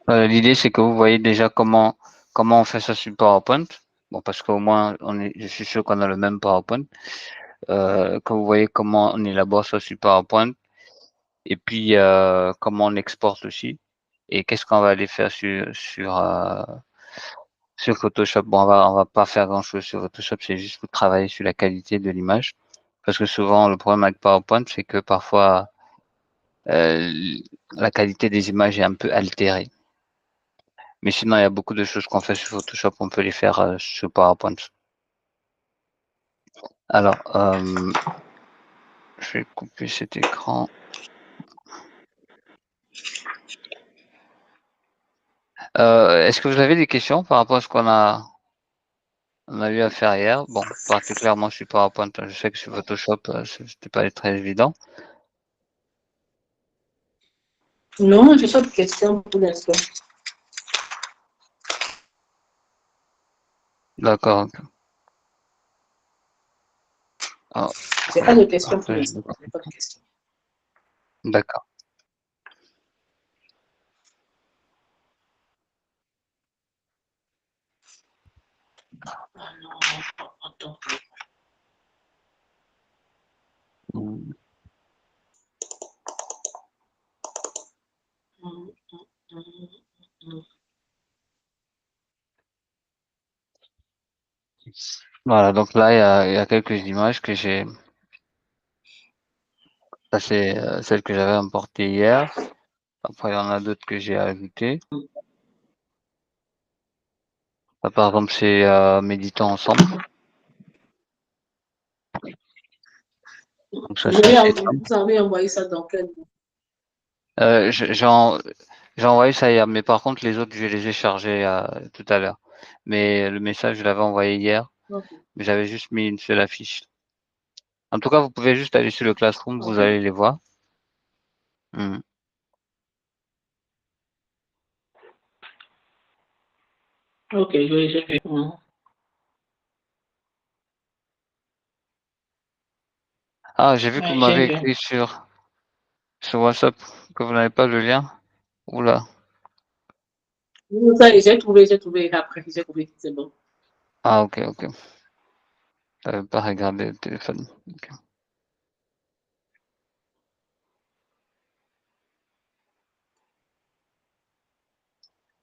L'idée, c'est que vous voyez déjà comment on fait ça sur PowerPoint. Bon, parce qu'au moins, je suis sûr qu'on a le même PowerPoint. Que vous voyez comment on élabore ça sur PowerPoint et puis comment on exporte aussi. Et qu'est-ce qu'on va aller faire sur Photoshop. Bon, on va pas faire grand-chose sur Photoshop, c'est juste pour travailler sur la qualité de l'image. Parce que souvent, le problème avec PowerPoint, c'est que parfois, la qualité des images est un peu altérée. Mais sinon, il y a beaucoup de choses qu'on fait sur Photoshop, on peut les faire sur PowerPoint. Alors, je vais couper cet écran. Est-ce que vous avez des questions par rapport à ce on a eu à faire hier? Bon, particulièrement sur PowerPoint, je sais que sur Photoshop, c'était pas très évident. Non, je n'ai pas de questions pour l'instant. D'accord. Ah, Je n'ai pas de questions pour après, l'instant. d'accord. Ah non, attends. Hmm. Voilà, donc là, il y a quelques images que j'ai. Ça, c'est celle que j'avais importée hier. Après, il y en a d'autres que j'ai ajoutées. Là, par exemple, c'est Méditons ensemble. Donc ça, c'est assez simple. Vous avez envoyé ça dans quel? J'ai envoyé ça hier, mais par contre, les autres, je les ai chargés tout à l'heure. Mais le message, je l'avais envoyé hier, Okay. mais j'avais juste mis une seule affiche. En tout cas, vous pouvez juste aller sur le Classroom, vous Okay. allez les voir. Hmm. Ok, j'ai vu. Ah, j'ai vu que vous Ouais, j'ai m'avez vu. écrit sur WhatsApp que vous n'avez pas le lien. Oula. Ça, j'ai trouvé après, j'ai trouvé, c'est bon. Ah, ok, ok. J'avais pas regardé le téléphone. Ok.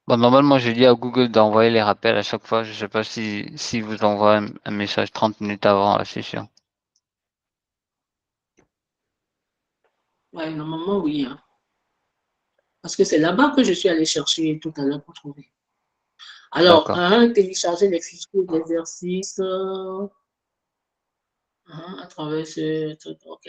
Bon, normalement, j'ai dit à Google d'envoyer les rappels à chaque fois. Je sais pas si vous envoie un message 30 minutes avant la session. Ouais, normalement, oui. Hein. Parce que c'est là-bas que je suis allée chercher tout à l'heure pour trouver. Alors, D'accord. télécharger les fichiers d'exercice à travers ce truc. Ok.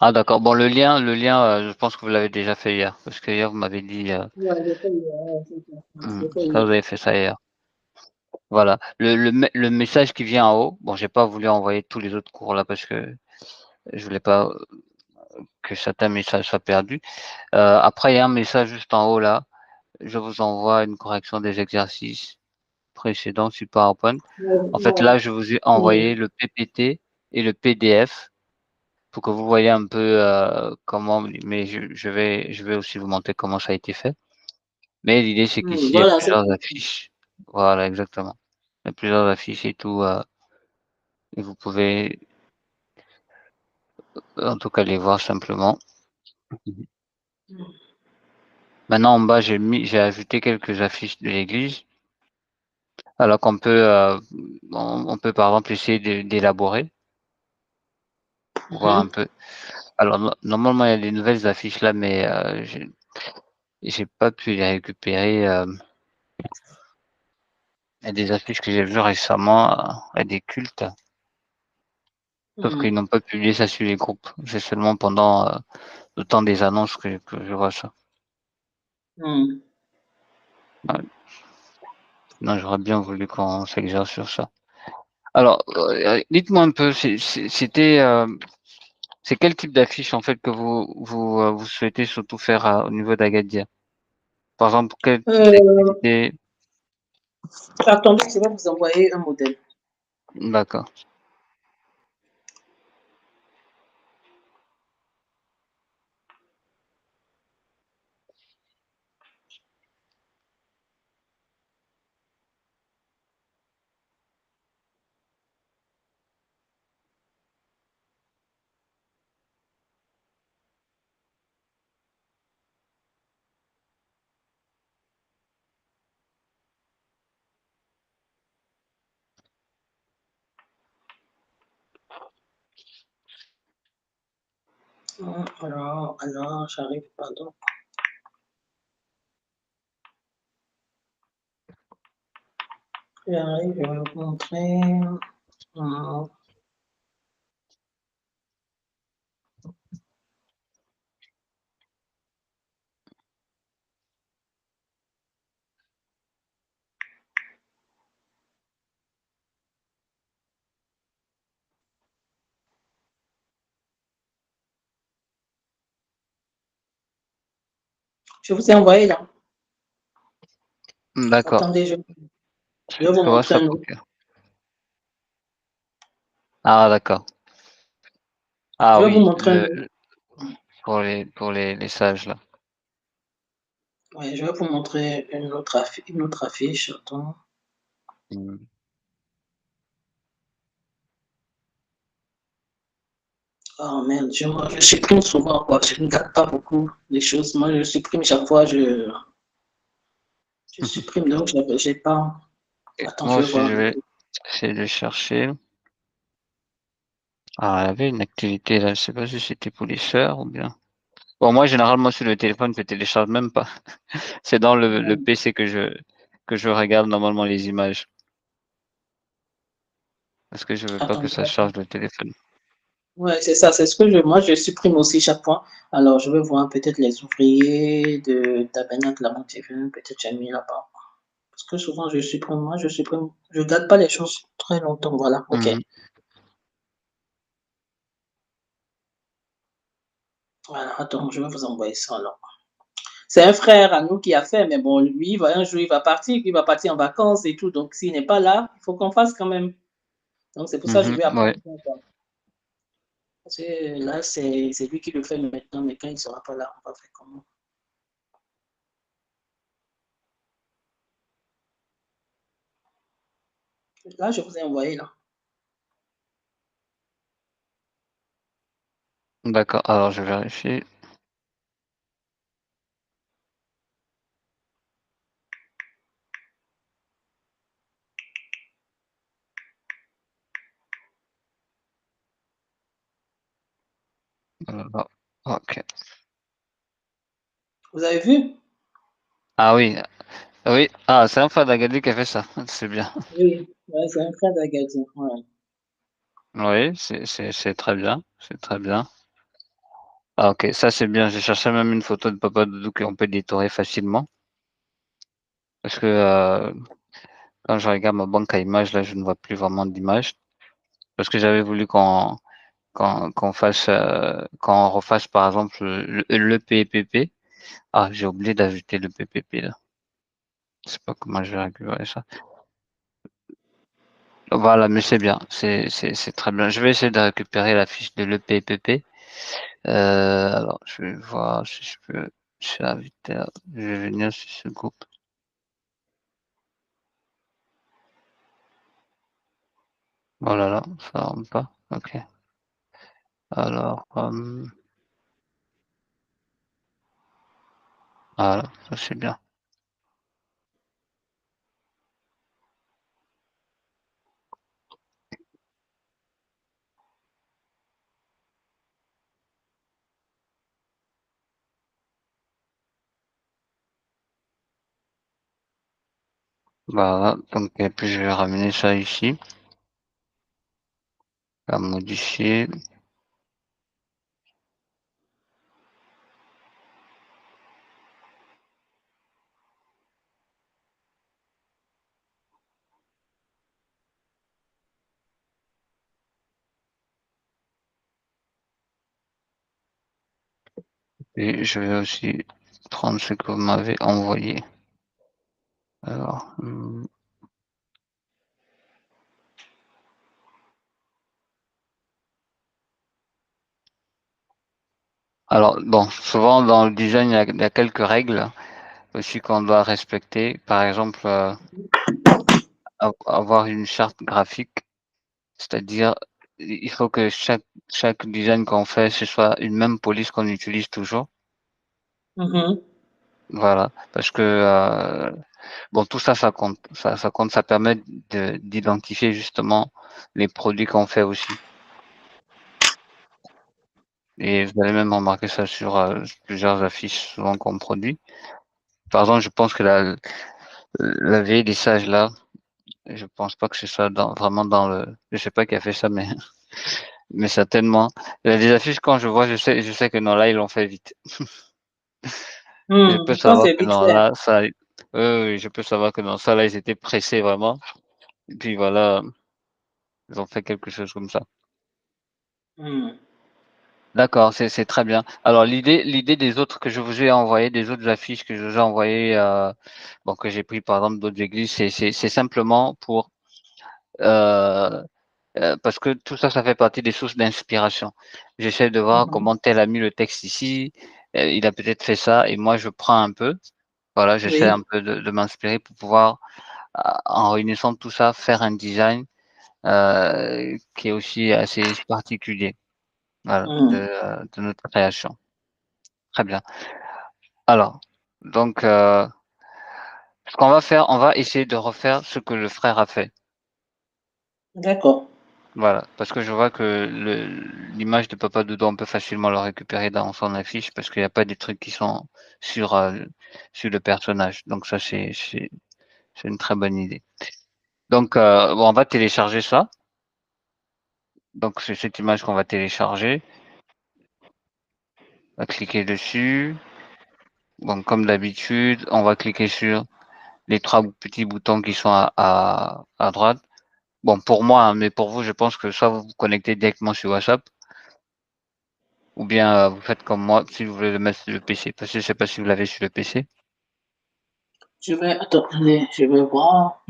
Ah, d'accord. Bon, le lien, je pense que vous l'avez déjà fait hier, parce que hier vous m'avez dit, Ouais, j'ai fait hier, j'ai fait ça hier. vous avez fait ça hier. Voilà. Le message qui vient en haut. Bon, j'ai pas voulu envoyer tous les autres cours là parce que je voulais pas que certains messages soient perdus. Après, il y a un message juste en haut là. Je vous envoie une correction des exercices précédents sur PowerPoint. Ouais, En fait, ouais. là, je vous ai envoyé le PPT et le PDF pour que vous voyez un peu comment, mais je vais aussi vous montrer comment ça a été fait. Mais l'idée, c'est qu'ici, il y a Voilà, c'est plusieurs affiches. Voilà, exactement. Il y a plusieurs affiches et tout, et vous pouvez, en tout cas, les voir simplement. Maintenant, en bas, j'ai ajouté quelques affiches de l'église. Alors qu'on peut, on peut par exemple essayer d'élaborer, voir un peu. Alors, normalement, il y a des nouvelles affiches là, mais j'ai pas pu les récupérer. Il y a des affiches que j'ai vues récemment à des cultes, sauf qu'ils n'ont pas publié ça sur les groupes. C'est seulement pendant le temps des annonces que je vois ça. Ouais. Non, j'aurais bien voulu qu'on s'exerce sur ça. Alors, dites-moi un peu, c'est quel type d'affiche en fait que vous souhaitez surtout faire au niveau d'Agadir? Par exemple, quel type Euh, d'activité? Attendez, je vais vous envoyer un modèle. D'accord. Alors, j'arrive, pardon. J'arrive, je vais vous montrer. Je vous ai envoyé là. D'accord. Attendez, je vais vous Sur montrer WhatsApp, un autre. ok. Ah, d'accord. Je Ah vais vous oui, montrer un autre. pour les sages, là. Ouais, je vais vous montrer une autre affiche. Attends. Mmh. Oh merde, je supprime souvent, quoi. Je ne garde pas beaucoup les choses. Moi, je supprime chaque fois, je supprime, donc j'ai pas. Et Attends, moi je vais aussi, voir. je vais essayer de chercher. Ah, il y avait une activité là, je sais pas si c'était pour les sœurs ou bien. Bon, moi, généralement, sur le téléphone, je télécharge même pas. C'est dans le PC que je regarde normalement les images. Parce que je veux pas que Attendez, ça charge le téléphone. ouais, c'est ça, c'est ce que moi, je supprime aussi chaque fois. Alors, je vais voir peut-être les ouvriers de Tabernacle la Montivin, peut-être j'ai mis là-bas. Parce que souvent, je supprime, je garde pas les choses très longtemps, voilà, ok. Mmh. Voilà, attends, je vais vous envoyer ça alors. C'est un frère à nous qui a fait, mais bon, lui, un jour, il va partir en vacances et tout, donc s'il n'est pas là, il faut qu'on fasse quand même. Donc, c'est pour ça que je Mmh. vais apprendre Ouais. ça, quoi. Parce que là, c'est lui qui le fait maintenant, mais quand il ne sera pas là, on va faire comment? Là, je vous ai envoyé, là. D'accord. Alors, je vérifie. Voilà. OK. Vous avez vu? Ah oui, oui. Ah, c'est un Fadagadi qui a fait ça. C'est bien. Oui, ouais, c'est un frère d'Agadir. Ouais. Oui, c'est très bien. C'est très bien. Ah, OK, ça, c'est bien. J'ai cherché même une photo de Papa Doudou qu'on peut détorer facilement. Parce que, quand je regarde ma banque à images, là, je ne vois plus vraiment d'images. Parce que j'avais voulu qu'on refasse, par exemple, le PPP. Ah, j'ai oublié d'ajouter le PPP, là. Je sais pas comment je vais récupérer ça. Voilà, mais c'est bien, c'est très bien. Je vais essayer de récupérer la fiche de l'EPPP. Alors je vais voir si je peux je suis invité je vais venir sur ce groupe. Oh là là, ça rentre pas. OK. Alors, voilà, ça c'est bien. Voilà, donc et puis je vais ramener ça ici, à modifier et je vais aussi prendre ce que vous m'avez envoyé. Alors, alors bon, souvent dans le design, il y a quelques règles aussi qu'on doit respecter. Par exemple, avoir une charte graphique, c'est-à-dire il faut que chaque design qu'on fait, ce soit une même police qu'on utilise toujours. Mhm. Voilà, parce que, bon tout ça, ça compte. Ça compte, ça permet d'identifier justement les produits qu'on fait aussi. Et vous allez même remarquer ça sur plusieurs affiches souvent qu'on produit. Par exemple, je pense que la vieille des sages là, je pense pas que c'est ça vraiment dans le. Je sais pas qui a fait ça, mais mais certainement. Il y a des affiches quand je vois, je sais que non là ils l'ont fait vite. Je peux Quand savoir c'est que vite non fait. là ça, oui, oui, je peux savoir que non ça là ils étaient pressés vraiment. Et puis voilà, ils ont fait quelque chose comme ça. Hmm. D'accord, c'est très bien. Alors l'idée des autres que je vous ai envoyé, des autres affiches que je vous ai envoyées, bon que j'ai pris par exemple d'autres églises, c'est simplement pour, heu parce que tout ça, ça fait partie des sources d'inspiration. J'essaie de voir Mhm. comment tel a mis le texte ici, il a peut-être fait ça et moi je prends un peu, voilà, j'essaie Oui. un peu de m'inspirer pour pouvoir, en réunissant tout ça, faire un design, qui est aussi assez particulier, voilà, Hmm. de notre création. Très bien. Alors, donc, ce qu'on va faire, on va essayer de refaire ce que le frère a fait. D'accord. Voilà, parce que je vois que l'image de Papa Dodo, on peut facilement le récupérer dans son affiche parce qu'il y a pas des trucs qui sont sur, sur le personnage. Donc ça, c'est une très bonne idée. Donc, bon, on va télécharger ça. Donc c'est cette image qu'on va télécharger. On va cliquer dessus. Bon, comme d'habitude, on va cliquer sur les 3 petits boutons qui sont à droite. Bon, pour moi, hein, mais pour vous, je pense que soit vous vous connectez directement sur WhatsApp ou bien, vous faites comme moi si vous voulez le mettre sur le PC, parce que je sais pas si vous l'avez sur le PC Attendez, je vais voir.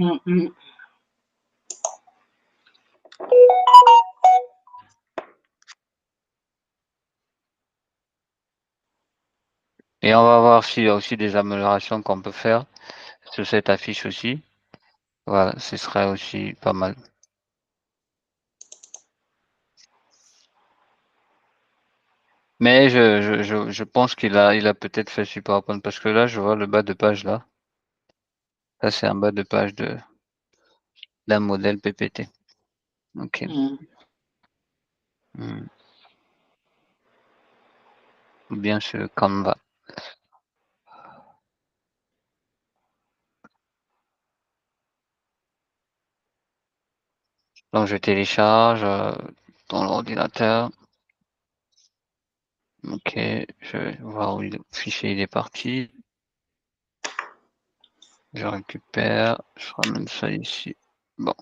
et on va voir s'il y a aussi des améliorations qu'on peut faire sur cette affiche aussi. Voilà, ce serait aussi pas mal. Mais je pense qu'il a peut-être fait sur PowerPoint parce que là, je vois le bas de page là. Ça, c'est un bas de page d'un modèle PPT. OK. Hmm. Mmh. Ou bien sur Canva. Donc je télécharge, dans l'ordinateur. OK, je vais voir où le fichier il est parti. Je récupère, je ramène ça ici. Bon,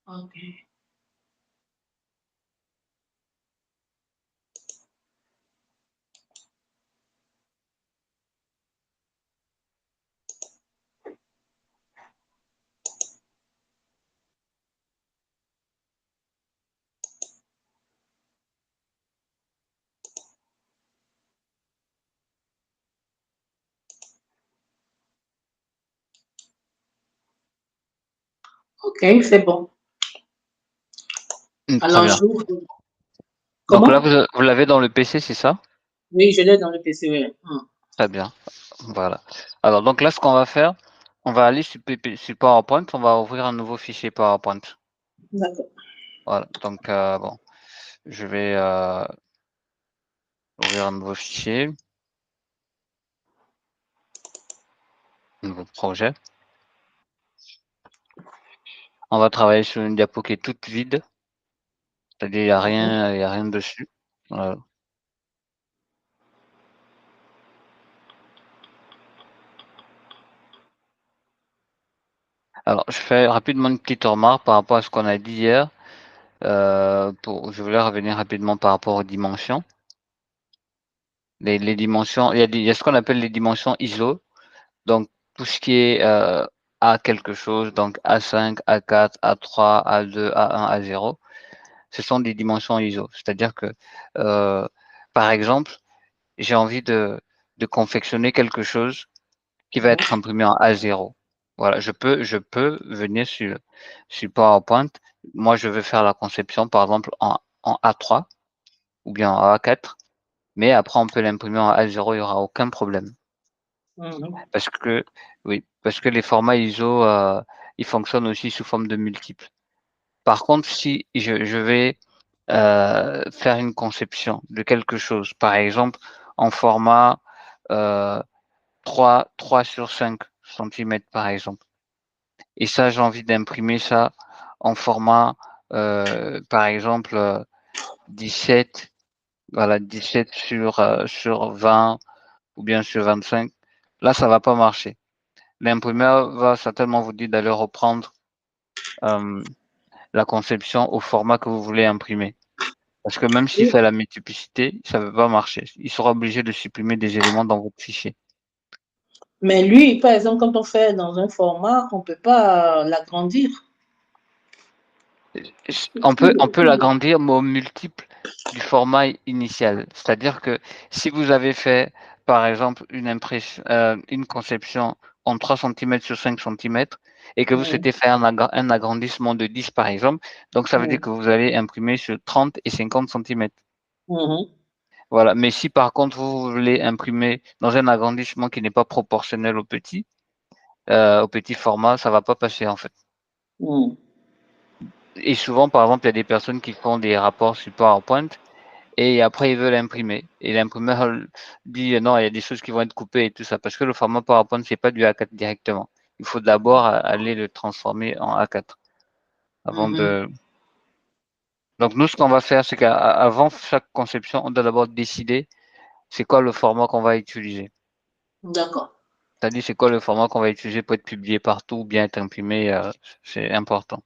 Ok. Ok, c'est bon. très Alors, bien. j'ouvre. Donc là, Comment? vous l'avez dans le PC, c'est ça? Oui, je l'ai dans le PC. Oui. Très bien, voilà. Alors donc là, ce qu'on va faire, on va aller sur PowerPoint, on va ouvrir un nouveau fichier PowerPoint. D'accord. Voilà, donc bon, je vais, ouvrir un nouveau fichier, un nouveau projet. On va travailler sur une diapo qui est toute vide. C'est-à-dire, il y a rien dessus. Voilà. Alors, je fais rapidement une petite remarque par rapport à ce qu'on a dit hier. Je voulais revenir rapidement par rapport aux dimensions. Les dimensions, il y a ce qu'on appelle les dimensions ISO. Donc, tout ce qui est A quelque chose, donc A5, A4, A3, A2, A1, A0, ce sont des dimensions ISO. C'est-à-dire que, par exemple, j'ai envie de confectionner quelque chose qui va être imprimé en A0. Voilà, je peux venir sur PowerPoint. Moi, je veux faire la conception, par exemple, en A3 ou bien en A4, mais après, on peut l'imprimer en A0, il n'y aura aucun problème. Parce que, oui, parce que les formats ISO, ils fonctionnent aussi sous forme de multiples. Par contre, si je vais faire une conception de quelque chose, par exemple, en format 3 sur 5 centimètres, par exemple. Et ça, j'ai envie d'imprimer ça en format, par exemple, 17, voilà, 17 sur 20 ou bien sur 25. Là, ça va pas marcher. L'imprimeur va certainement vous dire d'aller reprendre la conception au format que vous voulez imprimer. Parce que même s'il fait la multiplicité, ça ne va pas marcher. Il sera obligé de supprimer des éléments dans votre fichier. Mais lui, par exemple, quand on fait dans un format, on ne peut pas l'agrandir. On peut l'agrandir, mais au multiple du format initial. C'est-à-dire que si vous avez fait, par exemple, une conception en 3 centimètres sur 5 centimètres et que vous souhaitez faire un agrandissement de 10, par exemple, donc ça veut dire que vous allez imprimer sur 30 et 50 centimètres. Voilà. Mais si par contre vous voulez imprimer dans un agrandissement qui n'est pas proportionnel au petit format, ça va pas passer en fait. Et souvent, par exemple, il y a des personnes qui font des rapports sur PowerPoint et après ils veulent imprimer. Et l'imprimeur dit non, il y a des choses qui vont être coupées et tout ça parce que le format PowerPoint c'est pas du A4 directement. Il faut d'abord aller le transformer en A4 avant de. Donc nous, ce qu'on va faire, c'est qu'avant chaque conception, on doit d'abord décider c'est quoi le format qu'on va utiliser. D'accord. C'est-à-dire c'est quoi le format qu'on va utiliser pour être publié partout ou bien être imprimé, c'est important.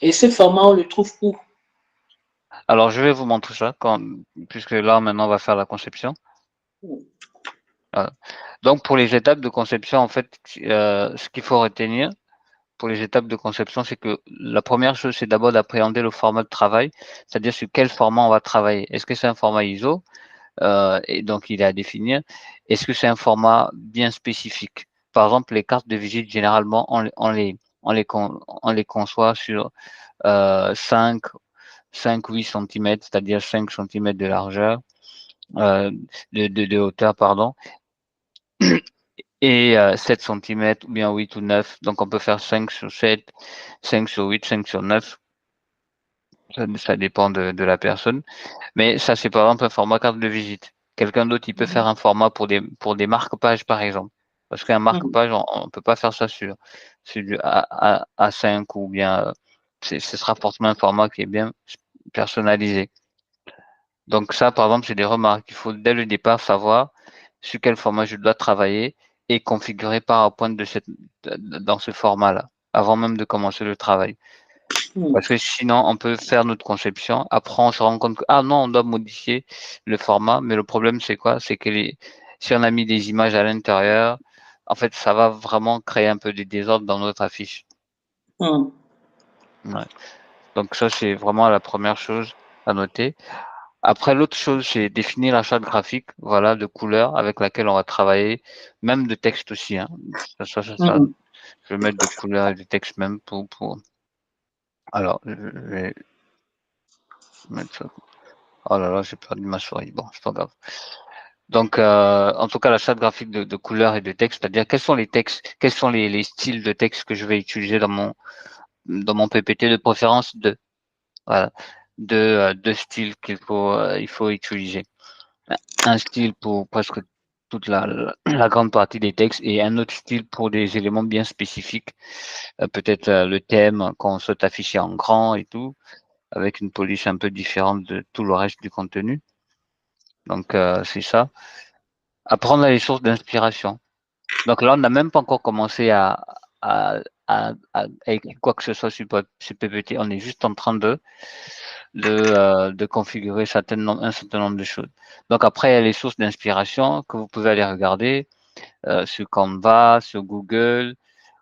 Et ce format, on le trouve où? Alors je vais vous montrer ça puisque là maintenant on va faire la conception. Voilà. Donc pour les étapes de conception, en fait, ce qu'il faut retenir pour les étapes de conception, c'est que la première chose, c'est d'abord d'appréhender le format de travail, c'est-à-dire sur quel format on va travailler. Est-ce que c'est un format ISO? Et donc il est à définir. Est-ce que c'est un format bien spécifique? Par exemple, les cartes de visite, généralement, on les conçoit sur 5, 8 cm, c'est-à-dire 5 cm de largeur, de hauteur, pardon, et 7 cm ou bien 8 ou 9. Donc on peut faire 5 sur 7, 5 sur 8, 5 sur 9. Ça dépend de la personne. Mais ça, c'est par exemple un format carte de visite. Quelqu'un d'autre, il peut faire un format pour des marque-pages, par exemple. Parce qu'un marque-page, on ne peut pas faire ça sur du A5 ou bien ce sera forcément un format qui est bien personnalisé. Donc ça, par exemple, c'est des remarques. Il faut dès le départ savoir sur quel format je dois travailler et configurer PowerPoint dans ce format-là, avant même de commencer le travail. Parce que sinon, on peut faire notre conception. Après, on se rend compte que, ah non, on doit modifier le format. Mais le problème, c'est quoi? C'est que si on a mis des images à l'intérieur, en fait, ça va vraiment créer un peu de désordre dans notre affiche. Ouais. Donc ça, c'est vraiment la première chose à noter. Après, l'autre chose, c'est définir la charte graphique, voilà, de couleur avec laquelle on va travailler, même de texte aussi, hein. Ça. Je vais mettre de couleur et de texte même pour. Alors, je vais mettre ça. Oh là là, j'ai perdu ma souris. Bon, c'est pas grave. Donc, en tout cas, la charte graphique de couleur et de texte, c'est-à-dire quels sont les textes, quels sont les styles de texte que je vais utiliser dans mon PPT, de préférence voilà, deux styles il faut utiliser. Un style pour presque toute la grande partie des textes et un autre style pour des éléments bien spécifiques, peut-être le thème qu'on souhaite afficher en grand et tout. avec une police un peu différente de tout le reste du contenu. Donc, c'est ça. Apprendre les sources d'inspiration. Donc là, on n'a même pas encore commencé à, à écrire quoi que ce soit sur PPT. On est juste en train de configurer un certain nombre de choses. Donc après, il y a les sources d'inspiration que vous pouvez aller regarder sur Canva, sur Google,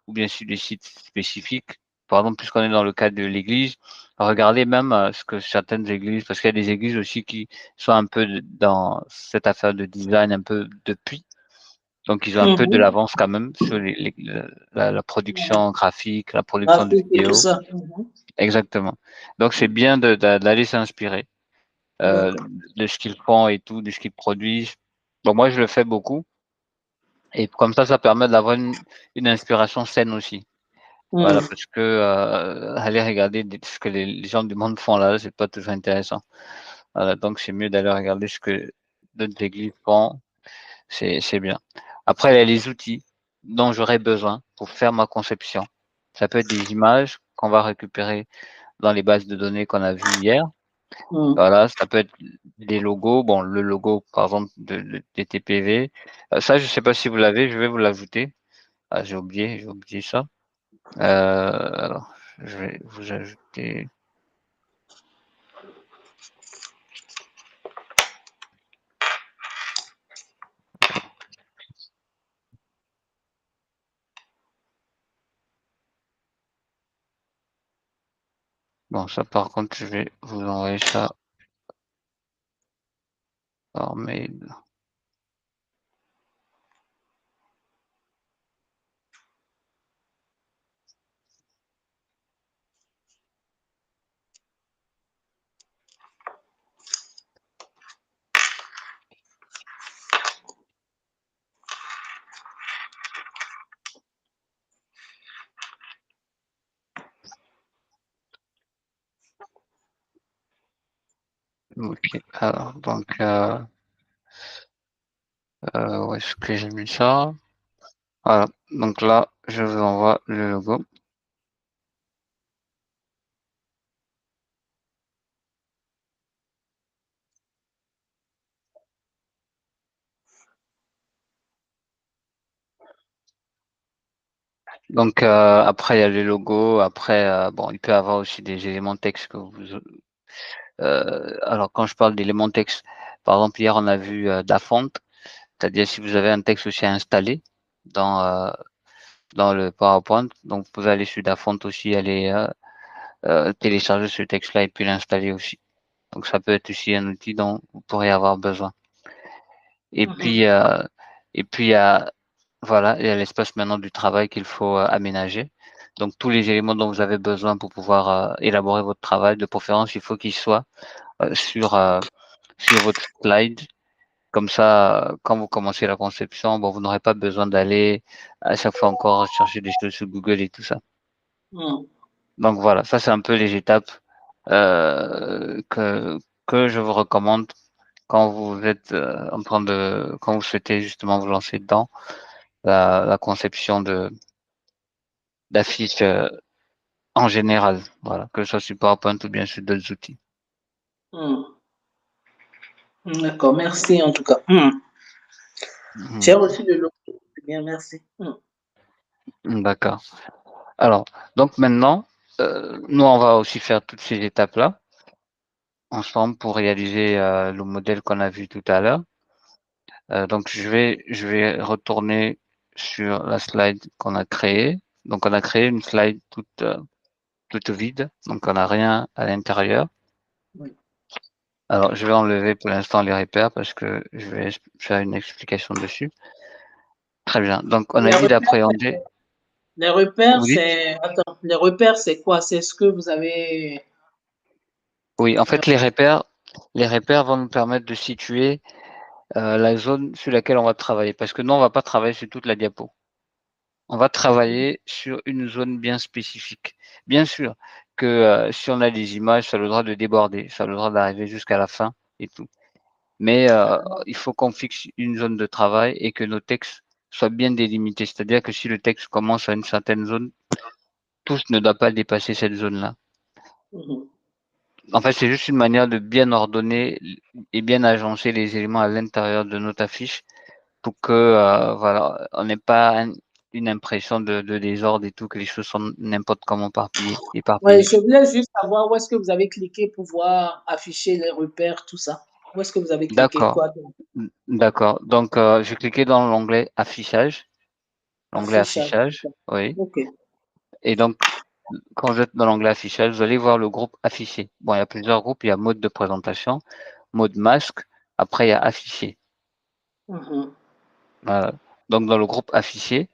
ou bien sur des sites spécifiques. Par exemple, puisqu'on est dans le cadre de l'église, regardez même ce que certaines églises, parce qu'il y a des églises aussi qui sont un peu dans cette affaire de design un peu depuis. Donc, ils ont un peu de Mhm. l'avance quand même sur la production graphique, la production de Graphique et tout vidéos. ça. Mhm. Exactement. Donc, c'est bien d'aller s'inspirer euh, D'accord. de ce qu'ils font et tout, de ce qu'ils produisent. Bon, moi, je le fais beaucoup. Et comme ça permet d'avoir une inspiration saine aussi. Voilà, Mhm. parce que aller regarder ce que les gens du monde font là, c'est pas toujours intéressant. Voilà, donc c'est mieux d'aller regarder ce que d'autres églises font, c'est bien. Après, il y a les outils dont j'aurais besoin pour faire ma conception. Ça peut être des images qu'on va récupérer dans les bases de données qu'on a vues hier. Mhm. Voilà, ça peut être des logos. Bon, le logo, par exemple, des TPV. Ça, je sais pas si vous l'avez, je vais vous l'ajouter. Ah, j'ai oublié ça. Alors, je vais vous ajouter. Bon, ça, par contre, je vais vous envoyer ça par mail. Ok. Alors, donc, où est-ce que j'ai mis ça? Voilà. Donc là, je vous envoie le logo. Donc, après, il y a le logo. Après, bon, il peut y avoir aussi des éléments texte que vous. Alors, quand je parle d'éléments texte, par exemple, hier, on a vu Dafont, c'est-à-dire si vous avez un texte aussi installé dans, dans le PowerPoint, donc vous pouvez aller sur Dafont aussi, aller télécharger ce texte-là et puis l'installer aussi. Donc, ça peut être aussi un outil dont vous pourrez avoir besoin. Et Mhm. puis, euh, et puis, voilà, il y a l'espace maintenant du travail qu'il faut aménager. Donc, tous les éléments dont vous avez besoin pour pouvoir élaborer votre travail, de préférence, il faut qu'ils soient sur votre slide. Comme ça, quand vous commencez la conception, bon, vous n'aurez pas besoin d'aller à chaque fois encore chercher des choses sur Google et tout ça. Mhm. Donc voilà, ça c'est un peu les étapes euh, que que je vous recommande quand vous êtes en train de quand vous souhaitez justement vous lancer dans la conception de d'affiches en général. Voilà, que ce soit sur PowerPoint ou bien sur d'autres outils. Mhm. D'accord, merci en tout cas. Mhm. J'ai Mhm. reçu le logo. C'est bien, merci. Mhm. D'accord. Alors, donc maintenant, nous on va aussi faire toutes ces étapes-là ensemble pour réaliser le modèle qu'on a vu tout à l'heure. Donc je vais retourner sur la slide qu'on a créée. Donc on a créé une slide toute vide, donc on n'a rien à l'intérieur. Oui. Alors je vais enlever pour l'instant les repères parce que je vais faire une explication dessus. Très bien. Donc on a Les dit repères, d'appréhender. les repères, Vous dites? c'est. Attends, les repères, c'est quoi? C'est ce que vous avez. Oui, en fait les repères vont nous permettre de situer la zone sur laquelle on va travailler. Parce que nous, on va pas travailler sur toute la diapo. On va travailler sur une zone bien spécifique. Bien sûr que si on a des images, ça a le droit de déborder, ça a le droit d'arriver jusqu'à la fin et tout. Mais il faut qu'on fixe une zone de travail et que nos textes soient bien délimités. C'est-à-dire que si le texte commence à une certaine zone, tous ne doit pas dépasser cette zone-là. Mhm. En fait, c'est juste une manière de bien ordonner et bien agencer les éléments à l'intérieur de notre affiche pour que, voilà, on n'ait pas une impression de désordre et tout, que les choses sont n'importe comment Ouais, éparpillées. je voulais juste savoir où est-ce que vous avez cliqué pour voir afficher les repères, tout ça. Où est-ce que vous avez cliqué D'accord, quoi? d'accord. Donc, je vais cliquer dans l'onglet affichage, l'onglet Affichage. affichage, oui. Ok. Et donc, quand vous êtes dans l'onglet affichage, vous allez voir le groupe affiché. Bon, il y a plusieurs groupes, il y a mode de présentation, mode masque, après il y a affiché. Mhm. Voilà. Donc, dans le groupe affiché,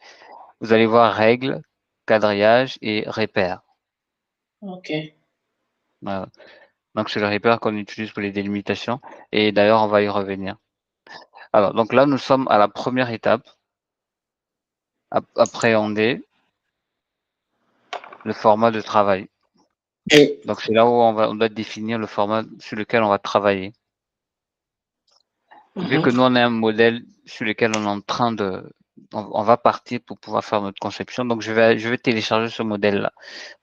vous allez voir règles, quadrillage et repères. Ok. Voilà. Donc, c'est le repère qu'on utilise pour les délimitations et d'ailleurs, on va y revenir. Alors, donc là, nous sommes à la première étape, appréhender le format de travail. Et, Donc, c'est là où on doit définir le format sur lequel on va travailler. Vu que mhm. nous, on a un modèle sur lequel on est en train on va partir pour pouvoir faire notre conception. Donc, je vais télécharger ce modèle-là.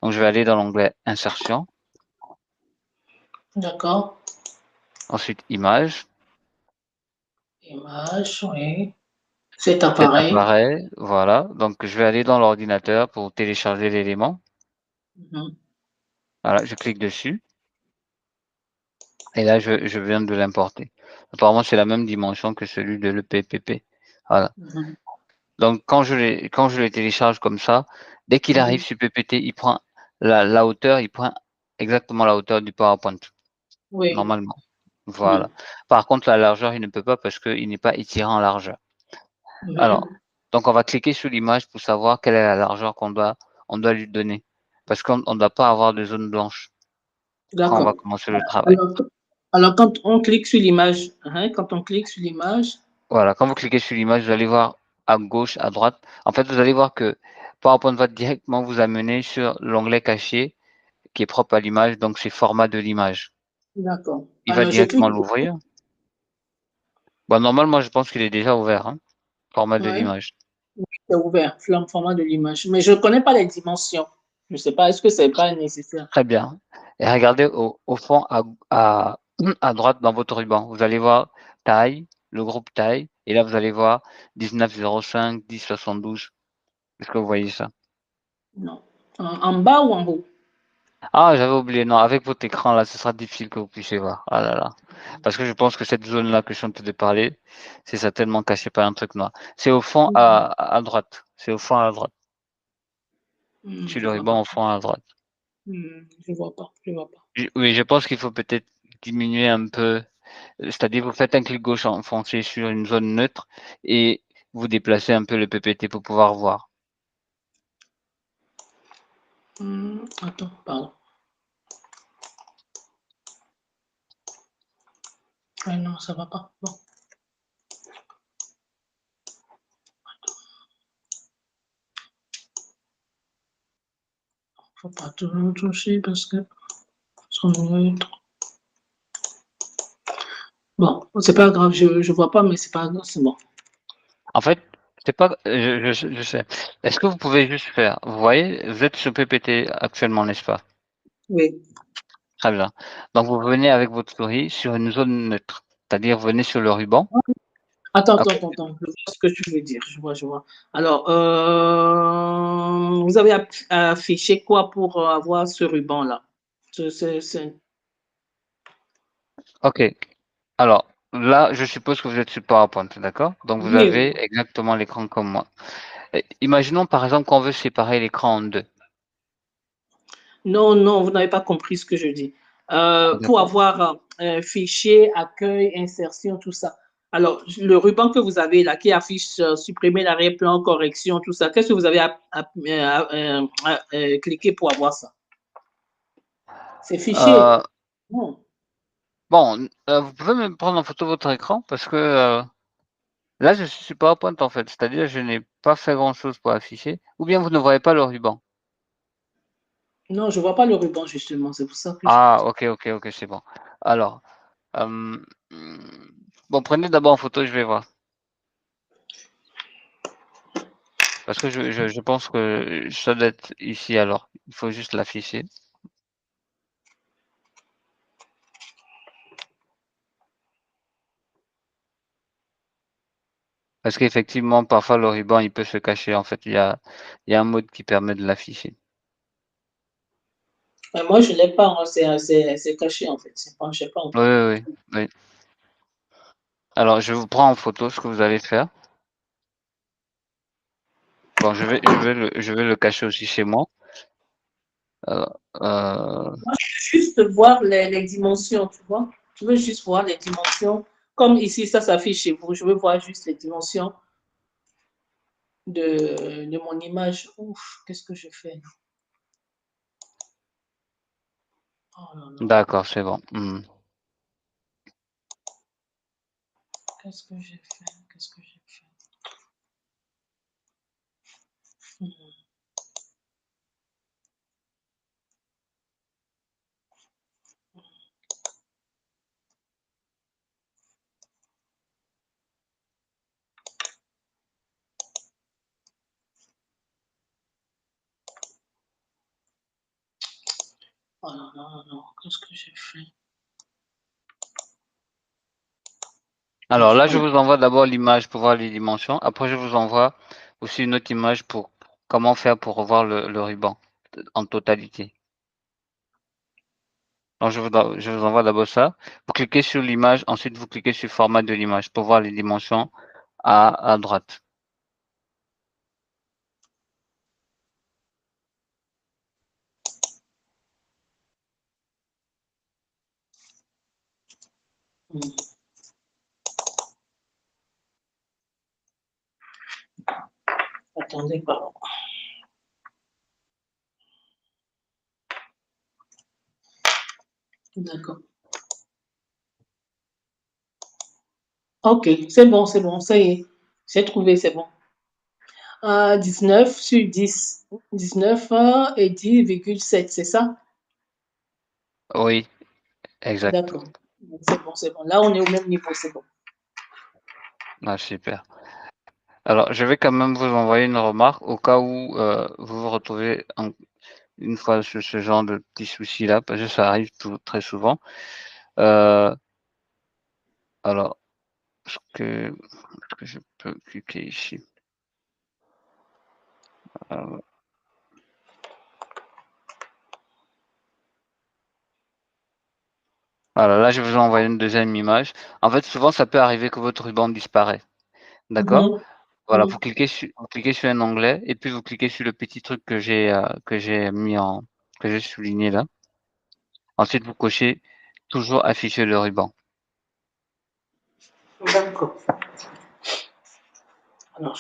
Donc, je vais aller dans l'onglet insertion, D'accord. ensuite images, Image, oui. Cet cet appareil. appareil, voilà. Donc, je vais aller dans l'ordinateur pour télécharger l'élément. Mhm. Voilà, je clique dessus et là, je viens de l'importer. Apparemment, c'est la même dimension que celui de l'EPPP. Voilà. Mhm. Donc, quand je le télécharge comme ça, dès qu'il arrive Mhm. sur PPT, il prend la hauteur, il prend exactement la hauteur du PowerPoint, Oui. normalement. Voilà. Mhm. Par contre, la largeur, il ne peut pas parce qu'il n'est pas étiré en largeur. Alors, Mhm. donc on va cliquer sur l'image pour savoir quelle est la largeur on doit lui donner. Parce qu'on ne doit pas avoir de zone blanche quand on va D'accord. commencer le travail. Alors, alors, quand on clique sur l'image, hein, quand on clique sur l'image, Voilà, quand vous cliquez sur l'image, vous allez voir à gauche, à droite. En fait, vous allez voir que PowerPoint va directement vous amener sur l'onglet caché qui est propre à l'image, donc c'est format de l'image. d'accord. Il va Alors, je directement clique, l'ouvrir. Bon, normalement, je pense qu'il est déjà ouvert, hein, format de ouais, l'image. c'est ouvert, le format de l'image. Mais je ne connais pas les dimensions. Je ne sais pas, est-ce que c'est pas nécessaire? Très bien. Et regardez au fond à, à droite dans votre ruban, vous allez voir taille, le groupe taille, et là vous allez voir 19,05, 10,72. Est-ce que vous voyez ça? Non. En bas ou en haut? Ah, j'avais oublié, non, avec votre écran là, ce sera difficile que vous puissiez voir. Ah là là. Parce que je pense que cette zone-là que je suis en train de parler, c'est certainement caché par un truc noir. C'est au fond Mhm. à droite. C'est au fond à droite. Sur Je le vois pas. ruban au fond à droite. Je vois pas. Je vois pas. Oui, je pense qu'il faut peut-être diminuer un peu. C'est-à-dire, vous faites un clic gauche enfoncé sur une zone neutre et vous déplacez un peu le PPT pour pouvoir voir. Attends, pardon. Ah non, ça va pas. Bon, faut pas tout toucher parce que son neutre. Bon, c'est pas grave, je vois pas, mais c'est pas grave, c'est bon. En fait, c'est pas, je sais. Est-ce que vous pouvez juste faire, vous voyez, vous êtes sur PPT actuellement, n'est-ce pas? Oui. Très bien. Donc, vous venez avec votre souris sur une zone neutre. C'est-à-dire, vous venez sur le ruban. Attends, À attends, côté- attends, attends. Je vois ce que tu veux dire. Je vois, je vois. Alors, vous avez affiché quoi pour avoir ce ruban-là? C'est- OK. Alors, là, je suppose que vous êtes sur PowerPoint, d'accord? Donc, vous Oui, oui. avez exactement l'écran comme moi. Imaginons, par exemple, qu'on veut séparer l'écran en deux. Non, non, vous n'avez pas compris ce que je dis. Pour D'accord. avoir fichier, accueil, insertion, tout ça. Alors, le ruban que vous avez là, qui affiche supprimer l'arrière-plan, correction, tout ça, qu'est-ce que vous avez cliqué pour avoir ça? C'est fichier. Euh, Non. Bon, vous pouvez me prendre en photo votre écran parce que, là, je suis sur PowerPoint, en fait, c'est-à-dire je n'ai pas fait grand-chose pour afficher ou bien vous ne voyez pas le ruban? Non, je ne vois pas le ruban, justement. C'est pour ça que je. Ah, OK, OK, OK, c'est bon. Alors, mmh, bon, prenez d'abord en photo, je vais voir. Parce que je pense que ça doit être ici alors. Il faut juste l'afficher. Parce qu'effectivement, parfois le ruban, il peut se cacher. En fait, il y a un mode qui permet de l'afficher. Mais moi, je l'ai pas, hein, c'est caché, en fait. C'est pas, je sais pas, en Oui, fait. oui, oui, oui. Alors, je vous prends en photo ce que vous allez faire. Bon, je vais le cacher aussi chez moi. Euh, Moi, je veux juste voir les dimensions, tu vois. Je veux juste voir les dimensions. Comme ici, ça s'affiche chez vous. Je veux voir juste les dimensions de mon image. Ouf, qu'est-ce que je fais? Oh là là, d'accord, c'est bon. qu'est-ce que j'ai fait? Qu'est-ce que j'ai fait? Mhm. Oh là là là, qu'est-ce que j'ai fait? Alors là, je Voilà. vous envoie d'abord l'image pour voir les dimensions. Après, je vous envoie aussi une autre image pour comment faire pour revoir le ruban en totalité. Donc, je vous envoie d'abord ça. Vous cliquez sur l'image, ensuite vous cliquez sur format de l'image pour voir les dimensions à droite. Mhm. Attendez, pardon. D'accord. Ok, c'est bon, ça y est. J'ai trouvé, c'est bon. 19 sur 10. 19 et 10,7, c'est ça? Oui, exact. D'accord. C'est bon, c'est bon. Là, on est au même niveau, c'est bon. Ah, super. Alors, je vais quand même vous envoyer une remarque au cas où vous vous retrouvez une fois sur ce genre de petits soucis-là, parce que ça arrive très souvent. Euh, alors, est-ce que je peux cliquer ici? Euh, voilà, là, je vous ai envoyé une deuxième image. En fait, souvent, ça peut arriver que votre ruban disparaît. D'accord? Mhm. Voilà, Mhm. vous cliquez sur un onglet et puis vous cliquez sur le petit truc que j'ai que j'ai souligné là. Ensuite, vous cochez toujours afficher le ruban. D'accord. Alors,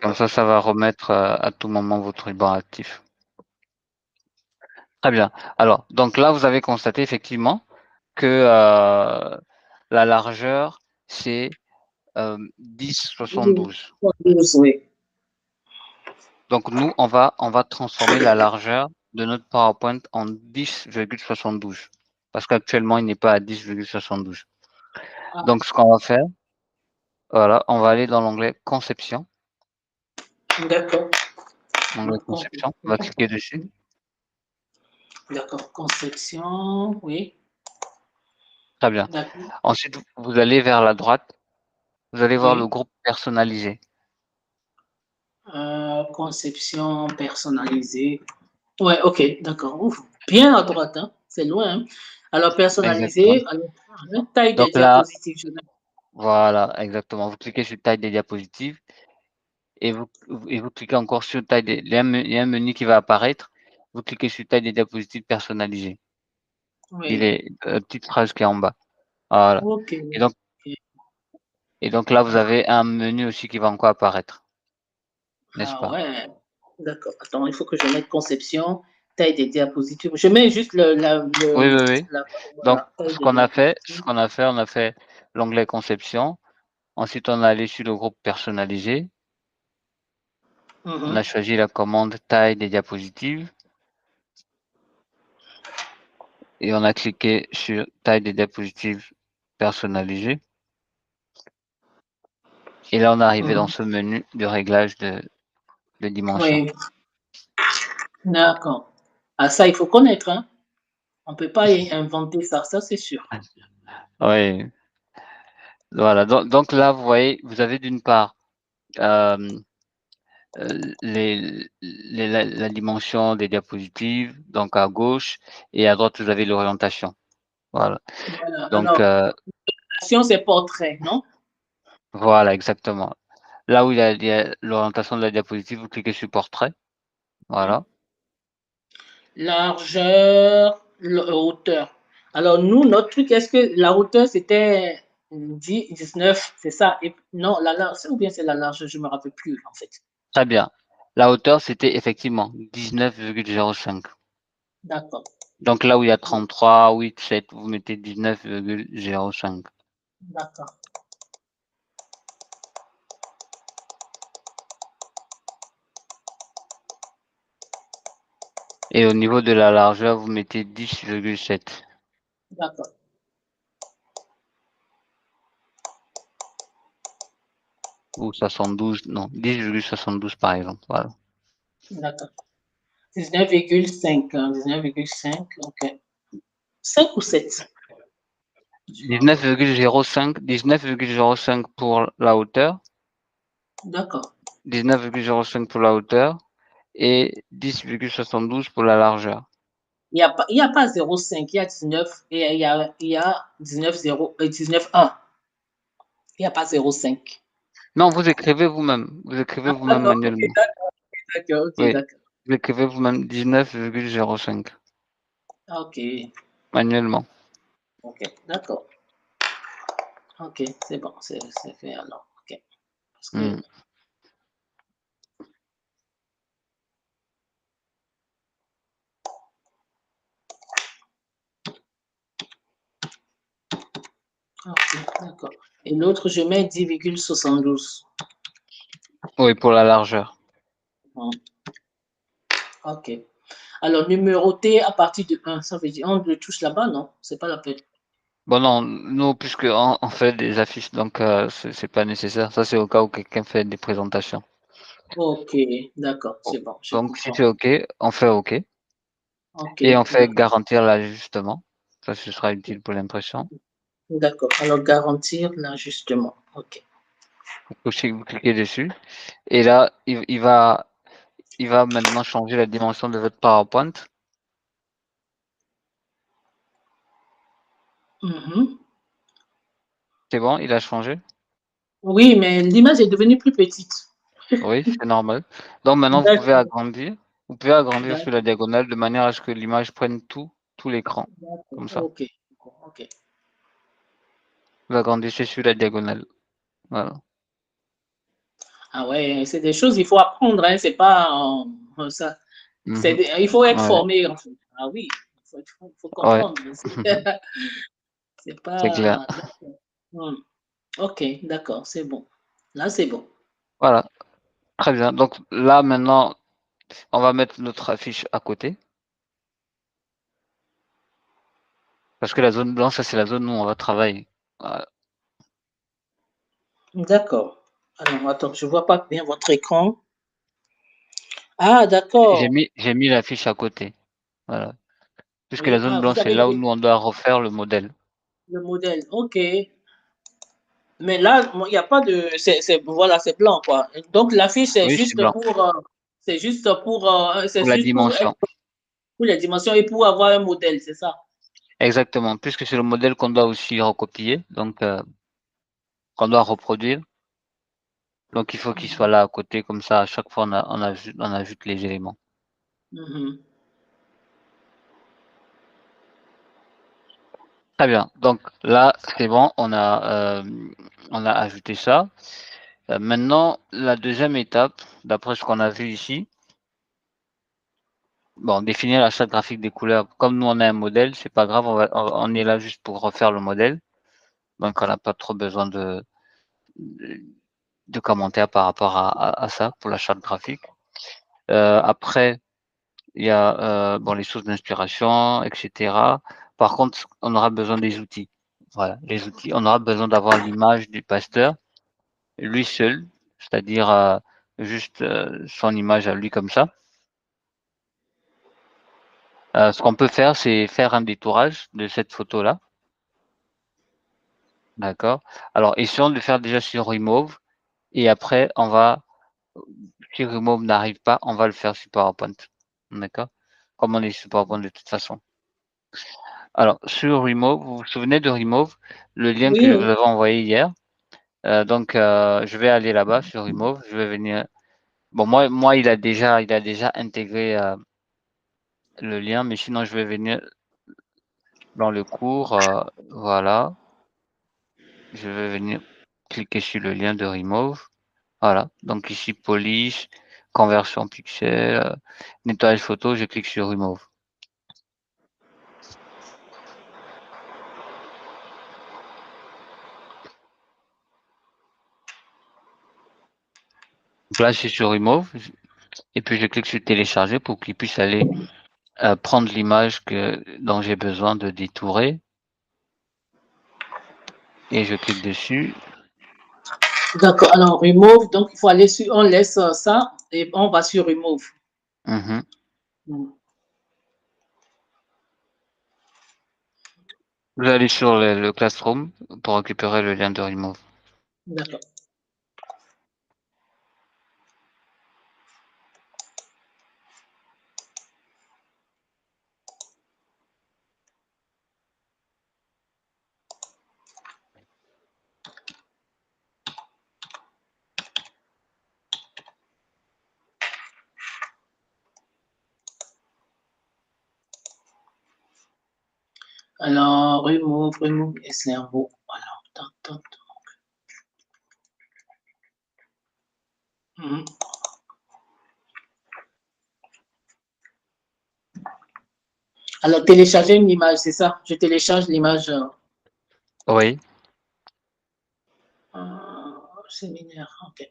Comme ça va remettre à tout moment votre ruban actif. Très bien. Alors, donc là, vous avez constaté effectivement que la largeur, c'est 10,72. 12, oui. Donc nous, on va transformer la largeur de notre PowerPoint en 10,72 parce qu'actuellement, il n'est pas à 10,72. Ah, Donc ce qu'on va faire, voilà, on va aller dans l'onglet conception. d'accord. L'onglet conception, on va cliquer dessus. D'accord. Conception, oui. Très bien. D'accord. Ensuite, vous allez vers la droite, vous allez voir le Oui. groupe personnalisé. Conception personnalisée. Ouais, ok, d'accord. Ouf, bien à droite, hein. C'est loin, hein. Alors, Exactement. personnalisé, alors, taille des Donc là, diapositives. voilà, exactement. Vous cliquez sur taille des diapositives et vous cliquez encore sur taille des il y a un menu qui va apparaître. Vous cliquez sur taille des diapositives personnalisées. Il Oui. est petite phrase qui est en bas. Voilà. Ok. Et donc Ok. et donc là, vous avez un menu aussi qui va encore apparaître, n'est-ce Ah pas? ouais. D'accord. Attends, il faut que je mette conception, taille des diapositives. Je mets juste Oui, oui, oui. Donc voilà, taille des diapositives. on a fait l'onglet conception. Ensuite, on est allé sur le groupe personnalisé. On a Mhm. choisi la commande taille des diapositives et on a cliqué sur taille des diapositives personnalisées. Et là, on est arrivé dans Mhm. ce menu de réglage de dimension. Oui, d'accord. Ah, ça, il faut connaître, hein. On ne peut pas inventer ça, ça c'est sûr. Oui, voilà. Donc là, vous voyez, vous avez d'une part la dimension des diapositives, donc à gauche, et à droite, vous avez l'orientation. Voilà. Voilà. Donc, Alors, c'est portrait, non? voilà, exactement. Là où il y a l'orientation de la diapositive, vous cliquez sur portrait. Voilà. Largeur, hauteur. Alors, nous, notre truc, est-ce que la hauteur, c'était 10, 19, c'est ça? Et, non, la largeur, ou bien c'est la largeur, je ne me rappelle plus, en fait. Très bien. La hauteur, c'était effectivement 19,05. D'accord. Donc là où il y a 33, 8, 7, vous mettez 19,05. D'accord. Et au niveau de la largeur, vous mettez 10,7. D'accord. Ou 72, non, 10,72 par exemple. Voilà. D'accord. 19,5, 19,5, ok. 5 ou 7? Je me rappelle. 19,05 pour la hauteur, D'accord. 19,05 pour la hauteur et 10,72 pour la largeur. Il y a pas 0,5, il y a 19 et il y a 19, 0, 19, 1. Il n'y a pas 0,5. Non, vous écrivez vous-même. Vous écrivez Ah, vous-même d'accord, ok, manuellement. d'accord, ok, Oui, d'accord. vous écrivez vous-même 19,05 Ok, manuellement. ok, d'accord. Ok, c'est bon, c'est fait alors. Ok. Parce que, Mmh. ok, d'accord. Et l'autre, je mets 10,72. Oui, pour la largeur. Ok. Alors, numéroté à partir de 1, ça veut dire on le touche là-bas, non? C'est pas la peine. Bon non, nous puisque on fait des affiches, donc c'est pas nécessaire. Ça, c'est au cas où quelqu'un fait des présentations. Ok, d'accord, c'est bon, je Donc si comprends. c'est OK, on fait OK Ok, et on fait d'accord. garantir l'ajustement. Ça, ce sera utile pour l'impression. D'accord. Alors, garantir l'ajustement. Ok. Vous cliquez dessus et là, il va maintenant changer la dimension de votre PowerPoint. Mhm. C'est bon, il a changé? Oui, mais l'image est devenue plus petite. Oui, c'est normal. Donc maintenant, vous pouvez D'accord, agrandir. Vous pouvez agrandir sur la d'accord, diagonale de manière à ce que l'image prenne tout l'écran, d'accord. comme ça. Ok, ok. Vous agrandissez sur la diagonale. Voilà. Ah ouais, c'est des choses, il faut apprendre, hein, c'est pas ça. Mmh. Il faut être Ouais, formé, en fait. Ah oui, il faut ouais. comprendre. C'est C'est clair. pas. D'accord. Hmm. Ok, d'accord, c'est bon. Là, c'est bon. Voilà, très bien. Donc là, maintenant, on va mettre notre affiche à côté parce que la zone blanche, ça, c'est la zone où on va travailler. Voilà. D'accord. Alors, attends, je vois pas bien votre écran. Ah, J'ai mis l'affiche à côté. Voilà. Puisque la oui, zone ah, vous blanche, c'est avez là où mis nous, on doit refaire le modèle. le modèle. Ok. Mais là, il n'y a pas de. Voilà, c'est blanc, quoi. Donc, l'affiche, Oui, c'est blanc. c'est juste c'est Pour la juste dimension. pour les dimensions et pour avoir un modèle, c'est ça? Exactement. Puisque c'est le modèle qu'on doit aussi recopier, donc qu'on doit reproduire. Donc il faut qu'il soit Mhm. là à côté, comme ça, à chaque fois, on ajoute les éléments. Mhm. Très bien. Donc là, c'est bon, on a ajouté ça. Maintenant, la deuxième étape, d'après ce qu'on a vu ici, bon, définir la charte graphique des couleurs. Comme nous, on a un modèle, c'est pas grave, on est là juste pour refaire le modèle. Donc, on n'a pas trop besoin de, de commentaires par rapport à ça pour la charte graphique. Après, il y a bon, les sources d'inspiration, etc. Par contre, on aura besoin des outils. Voilà, les outils. On aura besoin d'avoir l'image du pasteur, lui seul, c'est-à-dire juste son image à lui comme ça. Ce qu'on peut faire, c'est faire un détourage de cette photo-là. D'accord. Alors, essayons de faire déjà sur Remove. et après on va, si remove n'arrive pas, on va le faire sur PowerPoint. D'accord? Comme on est sur PowerPoint de toute façon. Alors sur remove, vous vous souvenez de remove? Le lien que Oui, je vous oui. avais envoyé hier? Donc je vais aller là-bas sur remove, je vais venir bon moi il a déjà intégré, le lien, mais sinon je vais venir dans le cours, voilà, je vais venir cliquer sur le lien de remove. Voilà, donc ici polish, conversion pixel, nettoyage photo, je clique sur remove. Donc là, je suis sur remove et puis je clique sur télécharger pour qu'il puisse aller, prendre l'image dont j'ai besoin de détourer et je clique dessus. D'accord. Alors, remove, donc il faut aller sur, on laisse ça et on va sur remove. Mmh. Mm. Vous allez sur le Classroom pour récupérer le lien de remove. D'accord. Alors, remove, et c'est un mot. Alors, tac, tac, tac. Mhm. Alors, télécharger une image, c'est ça? Je télécharge l'image Oui, séminaire. Ok.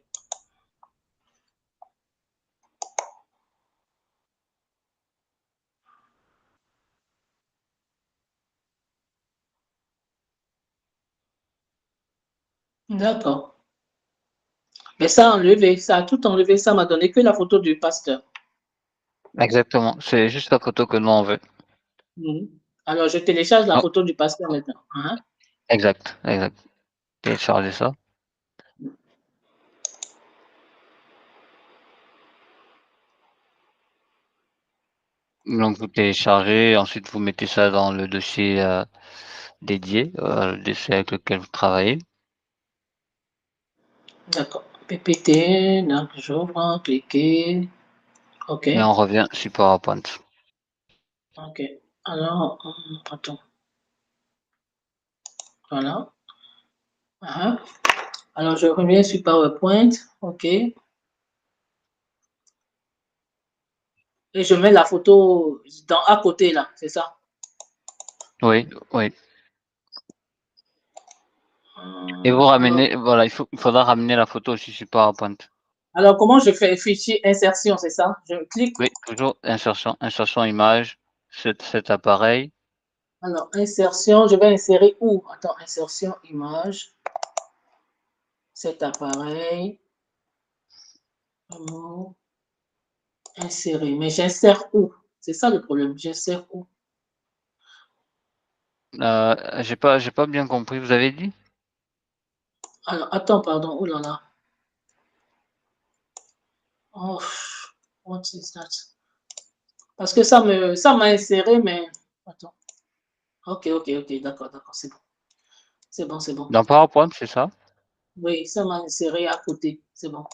D'accord. Mais ça a enlevé, ça a tout enlevé, ça m'a donné que la photo du pasteur. exactement, c'est juste la photo que nous on veut. Mhm. Alors, je télécharge la Donc photo du pasteur maintenant. Hein? exact, téléchargez ça. Donc vous téléchargez, ensuite vous mettez ça dans le dossier, dédié, le dossier avec lequel vous travaillez D'accord. PPT, donc j'ouvre, cliquer. OK. et on revient sur PowerPoint. OK. Alors, attends. Voilà. Hein. Alors, je reviens sur PowerPoint. OK. Et je mets la photo à côté là, c'est ça? Oui et vous Alors, ramenez voilà, il faudra ramener la photo aussi sur PowerPoint. alors, comment je fais fichier insertion, c'est ça? Je clique. Oui, toujours insertion image, cet appareil Alors, insertion, je vais insérer où? Attends, insertion image, cet appareil. Insérer. Mais j'insère où? C'est ça le problème. J'insère où? j'ai pas bien compris, vous avez dit? Alors, attends, pardon. Oh là là. Oh, what is that? Parce que ça m'a inséré, mais attends. Ok, ok, ok, d'accord, d'accord, c'est bon. C'est bon, c'est bon. Dans PowerPoint, c'est ça? Oui, ça m'a inséré à côté. C'est bon.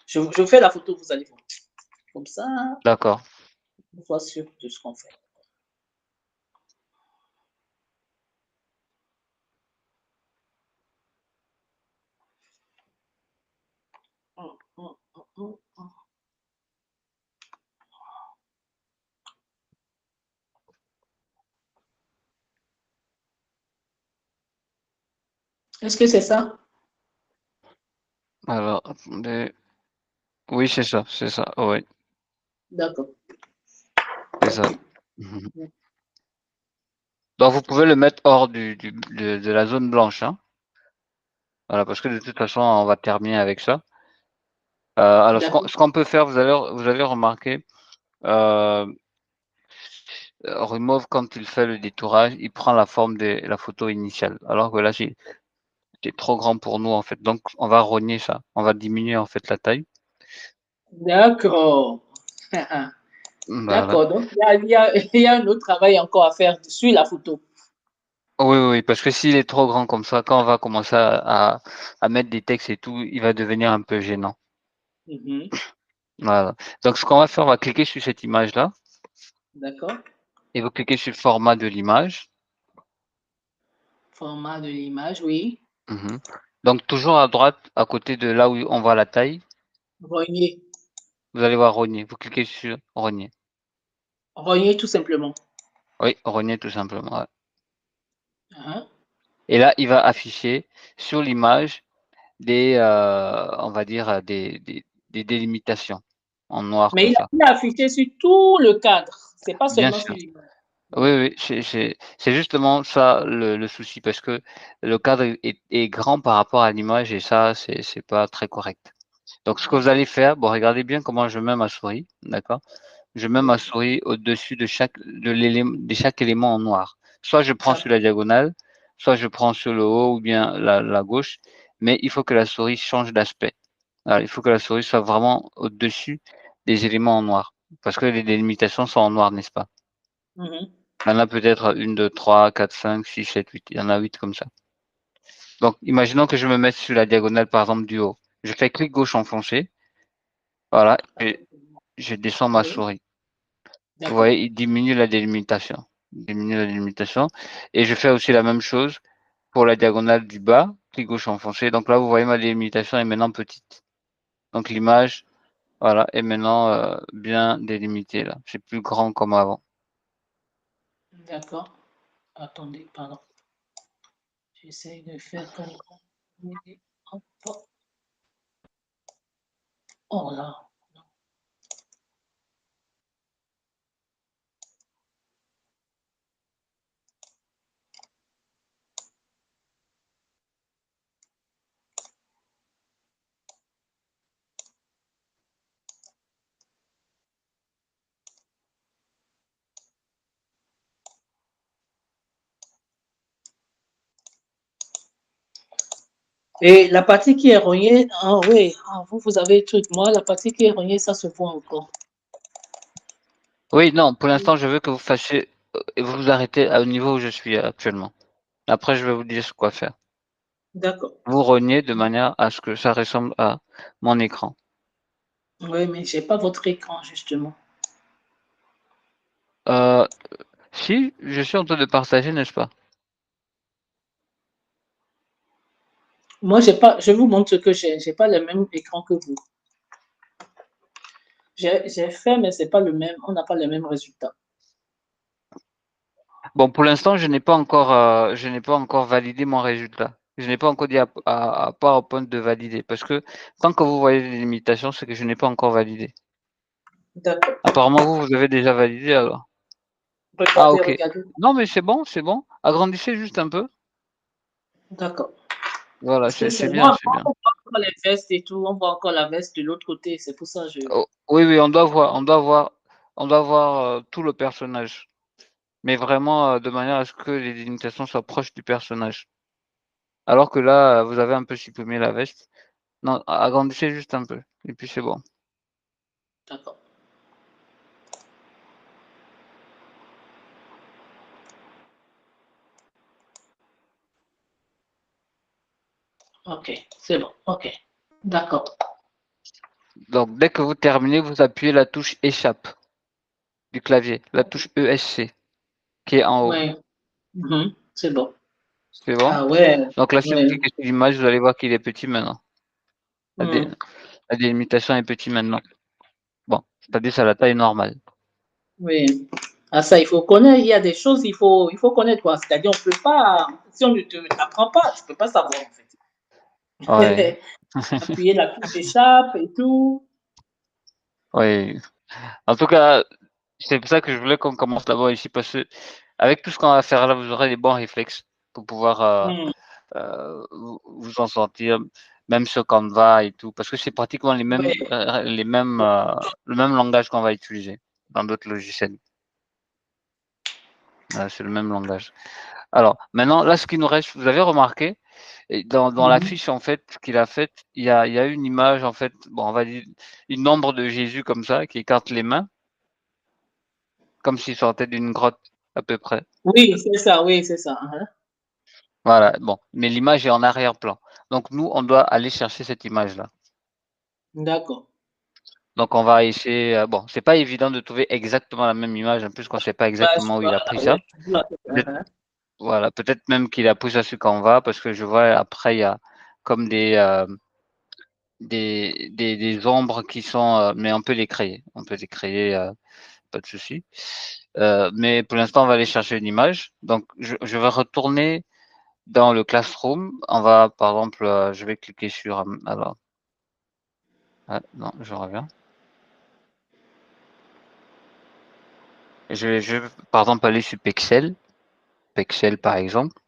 Je fais la photo, vous allez voir. Comme ça, D'accord. on soit sûr de ce qu'on fait. Hum, hum, hum. Est-ce que c'est ça? Alors attendez, oui, c'est ça, oui, D'accord. c'est ça. Mmh. Donc vous pouvez le mettre hors de la zone blanche, hein. Voilà, parce que de toute façon, on va terminer avec ça. Alors D'accord. ce qu'on peut faire, vous avez remarqué, heu, Remove quand il fait le détourage, il prend la forme de la photo initiale. Alors que là, c'est trop grand pour nous, en fait. Donc on va rogner ça. On va diminuer, en fait, la taille. D'accord. Voilà. D'accord, donc il y a un autre travail encore à faire sur la photo. Oui, oui, parce que s'il est trop grand comme ça, quand on va commencer à mettre des textes et tout, il va devenir un peu gênant. Mhm. Voilà. Donc ce qu'on va faire, on va cliquer sur cette image-là D'accord. et vous cliquez sur le format de l'image. Format de l'image, oui. Mmh. Donc toujours à droite, à côté de là où on voit la taille, Rogner. vous allez voir rogner. Vous cliquez sur rogner. Rogner tout simplement. Oui, rogner tout simplement, ouais. Hein. Et là, il va afficher sur l'image des, on va dire, des délimitations en noir, Mais tout ça. il a affiché sur tout le cadre, c'est pas Bien seulement sûr. sur l'image. Oui, Bon. oui, c'est justement ça le souci parce que le cadre est grand par rapport à l'image et ça, c'est pas très correct. Donc ce que vous allez faire, bon regardez bien comment je mets ma souris, d'accord? Je mets ma Oui. souris au-dessus de chaque élément en noir. Soit je prends Chaque sur la diagonale, soit je prends sur le haut ou bien la gauche, mais il faut que la souris change d'aspect. Voilà, il faut que la souris soit vraiment au-dessus des éléments en noir, parce que les délimitations sont en noir, n'est-ce pas? Mhm. Il y en a peut-être 1, 2, 3, 4, 5, 6, 7, 8. Il y en a 8 comme ça. Donc imaginons que je me mette sur la diagonale, par exemple, du haut. Je fais clic gauche enfoncé, voilà, et je descends ma Oui, souris. Vous d'accord. voyez, il diminue la délimitation. Il diminue la délimitation. Et je fais aussi la même chose pour la diagonale du bas, clic gauche enfoncé. Donc là, vous voyez, ma délimitation est maintenant petite. Donc l'image, voilà, est maintenant bien délimitée là. C'est plus grand comme avant. D'accord. Attendez, pardon. J'essaie de faire comme. Hop, hop. Oh là. Et la partie qui est rognée, ah oui, ah, vous avez le truc. Moi, la partie qui est rognée, ça se voit encore. Oui, non, pour l'instant, je veux que vous fassiez et vous vous arrêtez au niveau où je suis actuellement. Après, je vais vous dire ce quoi faire. D'accord. Vous rognez de manière à ce que ça ressemble à mon écran. Oui, mais j'ai pas votre écran, justement. Euh, si, je suis en train de partager, n'est-ce pas? Moi, j'ai pas, je vous montre ce que j'ai. J'ai pas le même écran que vous. J'ai fait, mais c'est pas le même. On n'a pas le même résultat. Bon, pour l'instant, je n'ai pas encore validé mon résultat. Je n'ai pas encore dit à PowerPoint de valider parce que tant que vous voyez des limitations, c'est que je n'ai pas encore validé. D'accord. Apparemment, vous avez déjà validé alors? Ah Regardez, OK. regardez. Non, mais c'est bon, c'est bon. Agrandissez juste un peu. D'accord. Voilà, Parce que c'est c'est bien, moi, c'est bien. on voit encore les vestes et tout. On voit encore la veste de l'autre côté. C'est pour ça que je. Oh, oui, oui, on doit voir, tout le personnage, mais vraiment, de manière à ce que les délimitations soient proches du personnage. Alors que là, vous avez un peu supprimé la veste. Non, agrandissez juste un peu et puis c'est bon. D'accord. Ok, c'est bon. Ok. D'accord. Donc dès que vous terminez, vous appuyez la touche échappe du clavier, la touche ESC qui est en haut. Ouais. Mhm. C'est bon. C'est bon? Ah ouais. Donc là, si vous Ouais. cliquez sur l'image, vous allez voir qu'il est petit maintenant. La dé Mhm. la délimitation est petite maintenant. Bon, c'est-à-dire c'est la taille normale. Oui. Ah ça, il faut connaître. Il y a des choses, il faut connaître quoi. C'est-à-dire, on peut pas. Si on ne t'apprend pas, tu peux pas savoir en Ouais, fait. Appuyer la touche échappe et tout. oui. En tout cas, c'est pour ça que je voulais qu'on commence d'abord ici parce que avec tout ce qu'on va faire là, vous aurez les bons réflexes pour pouvoir, Mhm. vous en sortir, même sur Canva et tout, parce que c'est pratiquement Oui. le même langage qu'on va utiliser dans d'autres logiciels. C'est le même langage. Alors maintenant, là, ce qui nous reste, vous avez remarqué, Et dans la Mhm. fiche, en fait, qu'il a faite, il y a une image, en fait, bon, on va dire une ombre de Jésus comme ça, qui écarte les mains, comme s'il sortait d'une grotte, à peu près. Oui, c'est ça, oui, c'est ça. Voilà, bon, mais l'image est en arrière-plan. Donc nous, on doit aller chercher cette image-là. D'accord. Donc on va essayer, bon, c'est pas évident de trouver exactement la même image, en plus qu'on sait pas Bah, exactement où il a pris ouais, ça. voilà. Peut-être voilà, peut-être même qu'il a pris ça sur Canva parce que je vois après il y a comme des ombres qui sont, mais on peut les créer. On peut les créer, pas de souci. Mais pour l'instant, on va aller chercher une image. Donc je vais retourner dans le Classroom. On va par exemple, je vais cliquer sur, alors ah non, je reviens. Je vais par exemple aller sur Pexel, Pexel par exemple.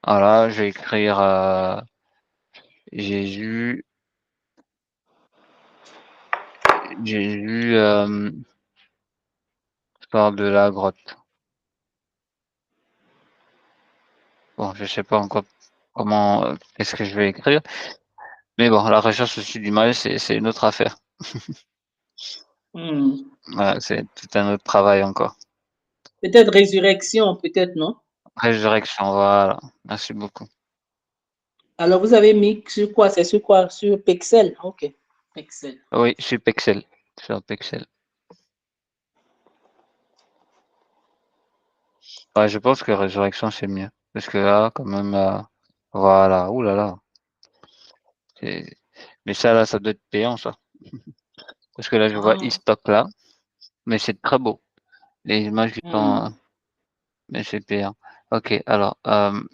Voilà, je vais écrire, Jésus Jésus, sort de la grotte. Bon, je sais pas encore comment, qu'est-ce que je vais écrire, mais bon, la recherche aussi d'images, c'est une autre affaire. Hmm. Voilà, c'est tout un autre travail encore. Peut-être résurrection, peut-être, non? Résurrection, voilà, merci beaucoup. Alors, vous avez mis sur quoi? C'est sur quoi? Sur Pixel. OK. Pixel. Oui, sur Pexel, sur Pexel. Ouais, je pense que résurrection, c'est mieux parce que là, quand même, voilà, ouh là là, c'est mais ça, là, ça doit être payant ça. Parce que là, je vois Ah. e-stock là, mais c'est très beau. Les images qui Hmm. sont, mais c'est payant. OK, alors, de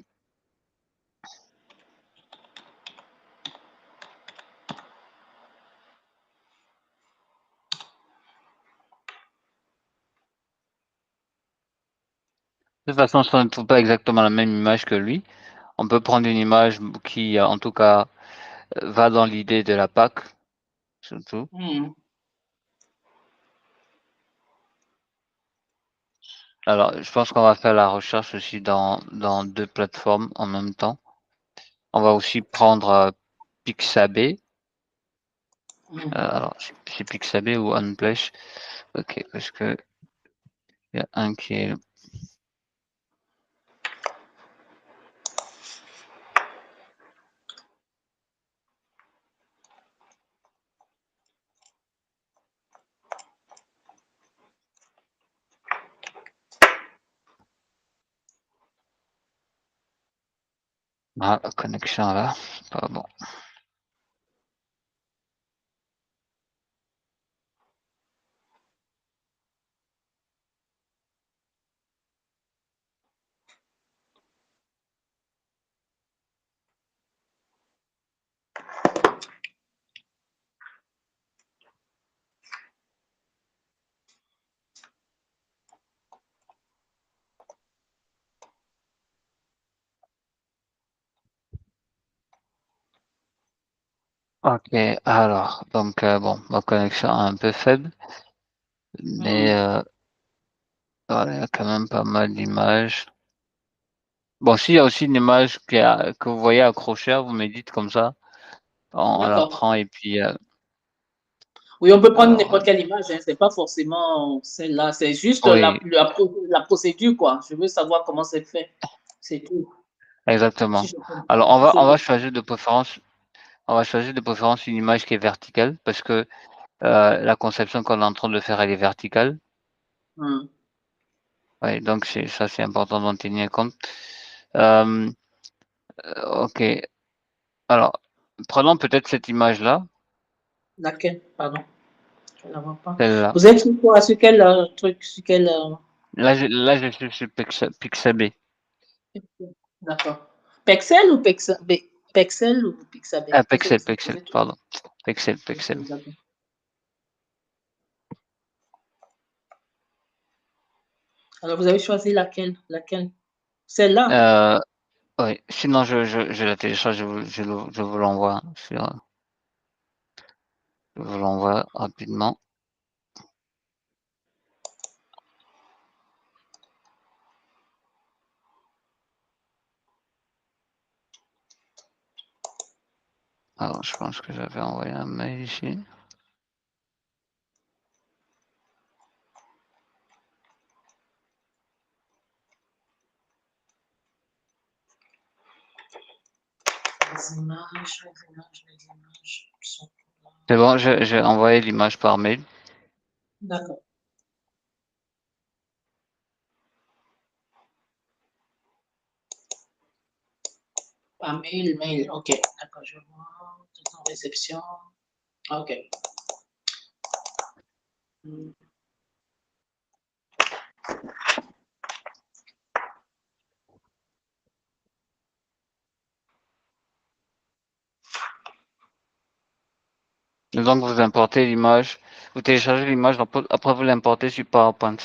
toute façon, si on ne trouve pas exactement la même image que lui, on peut prendre une image qui, en tout cas, va dans l'idée de la Pâque, surtout. Hmm. Alors, je pense qu'on va faire la recherche aussi dans 2 plateformes en même temps. On va aussi prendre, Pixabay. Hmm. Alors c'est Pixabay ou Unsplash? OK, parce qu'il y a un qui est ah, la connexion là, pas bon. OK, alors donc bon, ma connexion est un peu faible, mais Hmm. voilà, il y a quand même pas mal d'images. Bon, s'il y a aussi une image que vous voyez accrochée, vous me dites comme ça, on la D'accord. prend et puis, Oui, on peut prendre alors n'importe quelle image, hein. C'est pas forcément celle-là. C'est juste oui, la procédure, quoi. Je veux savoir comment c'est fait. C'est tout. Si exactement. je Alors comprends. Si je on va comprends. choisir de préférence une image qui est verticale parce que, la conception qu'on est en train de faire, elle est verticale. Hmm. Ouais, donc c'est important d'en tenir compte. Hem, OK. Alors, prenons peut-être cette image-là, Laquelle? Pardon. Je ne la vois pas. celle-là. Vous êtes sur quoi? Sur quel truc? Sur quel. Là, je suis sur Pixabay. D'accord. Pexel ou Pexel ou Pixabay? Vous Pexel, êtes pardon. Pexel. Pexel, d'accord. Alors, vous avez choisi laquelle? Laquelle? Celle-là? Heu, oui, sinon je la télécharge, je vous l'envoie, hein, je vous l'envoie rapidement. Alors, je pense que j'avais envoyé un mail ici. Les images sont là. C'est bon, j'ai envoyé l'image par mail. D'accord. Par mail, ok. D'accord, je vois. Tout en réception. Ok. Et donc, vous importez l'image, vous téléchargez l'image, après vous l'importez sur PowerPoint.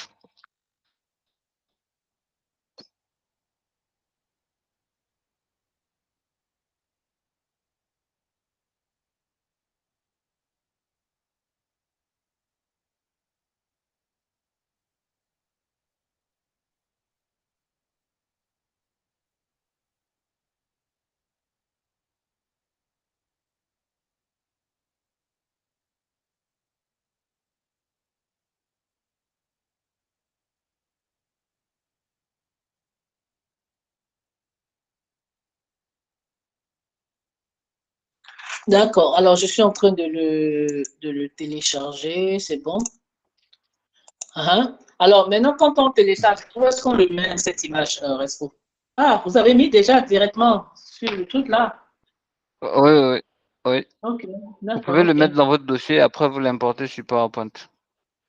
D'accord. Alors, je suis en train de le télécharger. C'est bon. Alors, maintenant, quand on télécharge, où est-ce qu'on le met, cette image, Respo? Ah, vous avez mis déjà directement sur le truc là. Oui, oui, oui. Ok, Vous pouvez d'accord, le ok. mettre dans votre dossier, après vous l'importez sur PowerPoint.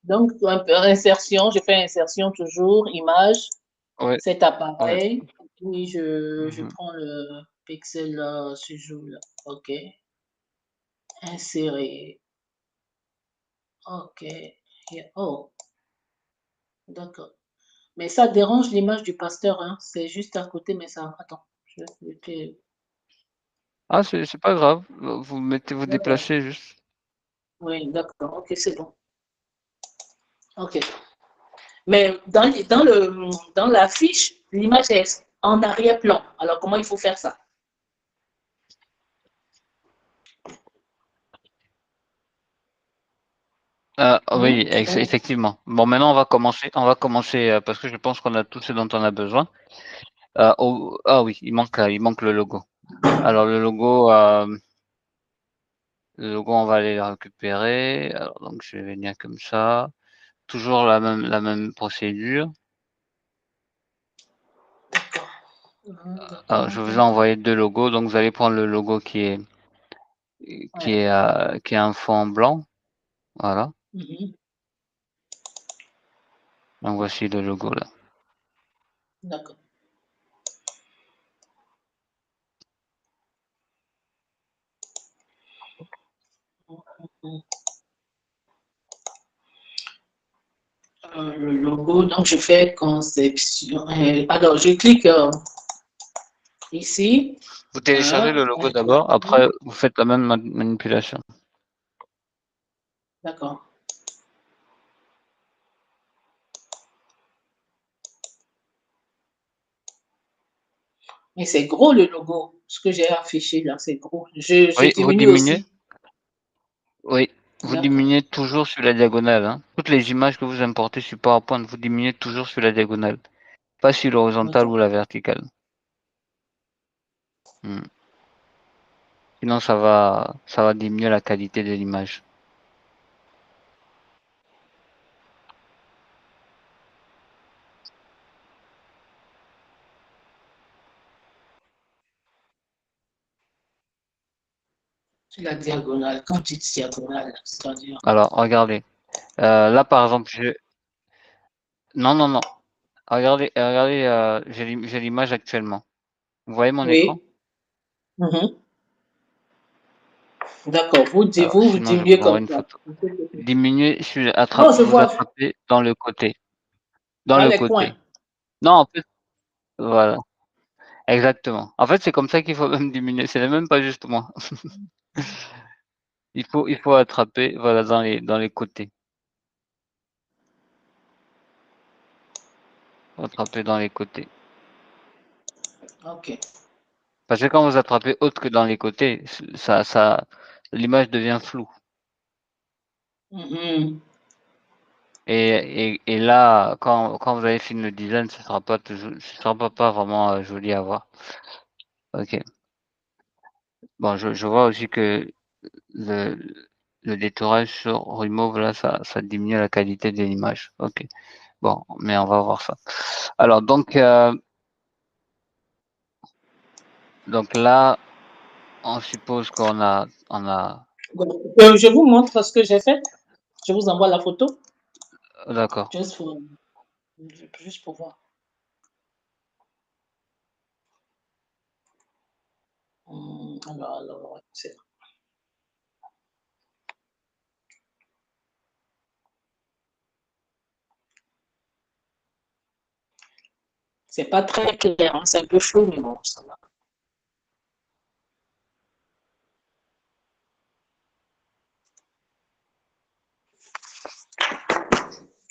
Donc, un peu insertion, je fais insertion toujours, image, Oui, cet oui. appareil. Puis, je Mhm. prends le pixel ce jour-là. Ok. Insérer. Ok. Oh, d'accord. Mais ça dérange l'image du pasteur, hein. C'est juste à côté, mais ça. Attends. Ah, c'est pas grave. Vous mettez, vous D'accord. déplacez juste. Oui, d'accord. Ok, c'est bon. Ok. Mais dans la fiche, l'image est en arrière-plan. Alors, comment il faut faire ça? Oui, Comment? effectivement. Bon, maintenant on va commencer parce que je pense qu'on a tout ce dont on a besoin. Ah oui, il manque le logo. Alors le logo, on va aller le récupérer. Alors donc je vais venir comme ça. Toujours la même procédure. Alors, D'accord, je vous ai donc, envoyé 2 logos, donc vous allez prendre le logo ouais. qui est un fond blanc. Voilà. Mhm. Donc voici le logo là. D'accord. Mhm. Le logo, donc je fais conception. Alors, je clique ici. Vous téléchargez le logo d'abord, après vous faites la même manipulation. D'accord. Mais c'est gros le logo. Ce que j'ai affiché là, c'est gros. Je Oui, vous diminue diminuez. aussi. Oui, vous D'accord. diminuez toujours sur la diagonale, hein. Toutes les images que vous importez sur PowerPoint, vous diminuez toujours sur la diagonale, pas sur l'horizontale ou D'accord. la verticale. Mmh. Sinon ça va diminuer la qualité de l'image. Sur la diagonale. Quand tu dis diagonale, c'est-à-dire. Alors regardez, là par exemple non, non, non, regardez, j'ai l'image actuellement. Vous voyez mon écran? Oui. Mhm. D'accord. Alors Vous sinon je peux diminuez envoyer comme une ça. photo. Diminuez Non, je vous vois attrapez dans le côté, dans dans le les coins. côté. Non, en fait voilà, exactement. En fait, c'est comme ça qu'il faut même diminuer, c'est même pas juste moi. Il faut attraper, voilà, dans les côtés. Attraper dans les côtés. Ok. Parce que quand vous attrapez autre que dans les côtés, l'image devient floue. Mhm. Et là, quand vous avez fini le design, ce sera pas vraiment joli à voir. Ok. Bon, je vois aussi que le, le détourage sur Remove, là, ça diminue la qualité de l'image. Ok. Bon, mais on va voir ça. Alors, donc là, on suppose on a. Je vous montre ce que j'ai fait. Je vous envoie la photo. D'accord. Juste pour voir. Alors, c'est pas très clair, hein, c'est un peu flou, mais bon, ça va.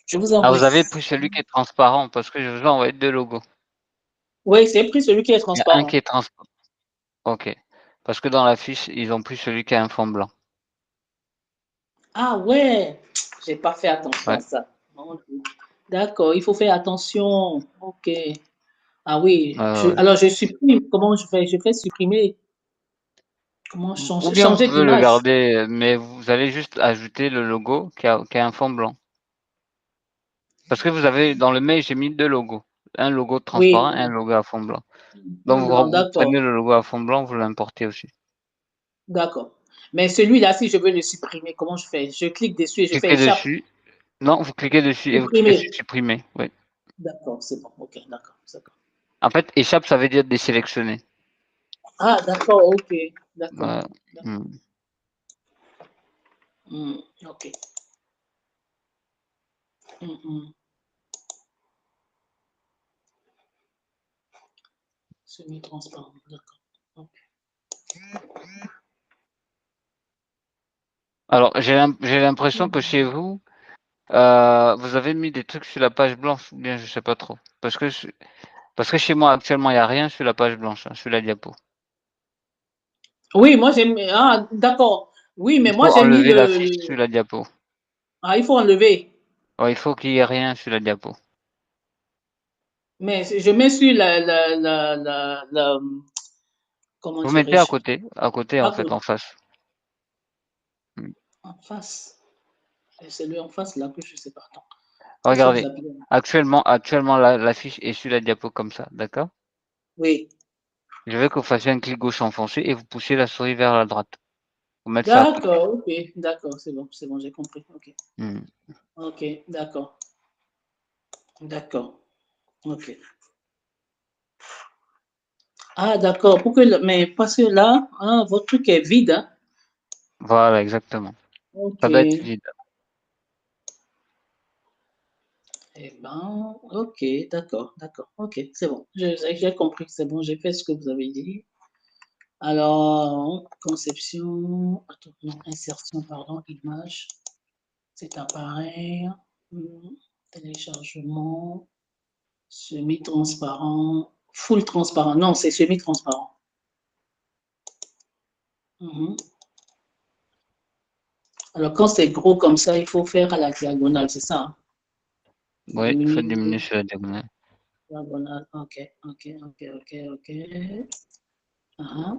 Je vous Ah, envoie. vous avez pris celui qui est transparent parce que je vous ai envoyé deux logos. Oui, c'est pris celui qui est Il y a un transparent. qui est transparent. Ok. Parce que dans la fiche, ils ont pris celui qui a un fond blanc. Ah ouais, j'ai pas fait attention Ouais. à ça. D'accord, il faut faire attention. Ok. Ah oui, Ouais. alors je supprime. Comment je fais? Je fais supprimer. Comment Ou changer? bien vous Changer pouvez le d'image. garder, mais vous allez juste ajouter le logo qui a un fond blanc. Parce que vous avez, dans le mail, j'ai mis deux logos. Un logo transparent et un Oui, logo à fond blanc. fond Donc blanc, vous d'accord. prenez le logo à fond blanc, vous l'importez aussi. D'accord. Mais celui-là, si je veux le supprimer, comment je fais? Je clique dessus et je fais Cliquez échappe. dessus. Non, vous cliquez dessus et vous cliquez Supprimer. sur supprimer. Oui. D'accord, c'est bon. Ok, d'accord. En fait, échappe, ça veut dire désélectionner. Ah, d'accord, ok. D'accord. Voilà. Hmm. Ok. Mm. Semi-transparent, d'accord. Ok. Alors, j'ai l'impression que chez vous, vous avez mis des trucs sur la page blanche, ou bien je sais pas trop. Parce que chez moi, actuellement, il n'y a rien sur la page blanche, hein, sur la diapo. Oui, moi j'ai mis. Ah, d'accord. Oui, mais Il moi faut j'ai mis enlever la fiche sur la diapo. Ah, il faut enlever. Ouais, il faut qu'il y ait rien sur la diapo. Mais je mets sur comment Vous mettez dirais-je? à côté en À fait, côté, en face. Hmm. en face. Et c'est lui en face là que je sais pas. Attends. Il faut que Regardez, j'appuie. actuellement la fiche est sur la diapo comme ça, d'accord? Oui. Je veux que vous fassiez un clic gauche enfoncé et vous poussez la souris vers la droite. Pour mettre ça à côté. D'accord, ok. D'accord, c'est bon, j'ai compris. Ok. Hmm. Ok, d'accord. D'accord. Ok. Ah, d'accord. Mais parce que là, hein, votre truc est vide, hein? Voilà, exactement. Ok. Ça doit être vide. Eh ben, ok, d'accord, d'accord. Ok, c'est bon. J'ai compris, c'est bon, j'ai fait ce que vous avez dit. Alors, conception, attends, non, insertion, pardon, image, c'est appareil, téléchargement, semi-transparent, full transparent. Non, c'est semi-transparent. Mhm. Alors, quand c'est gros comme ça, il faut faire à la diagonale, c'est ça, hein? Oui, il faut diminuer Diminuer, sur la diagonale. diagonale, ok, ok, ok, ok, ok. Ah,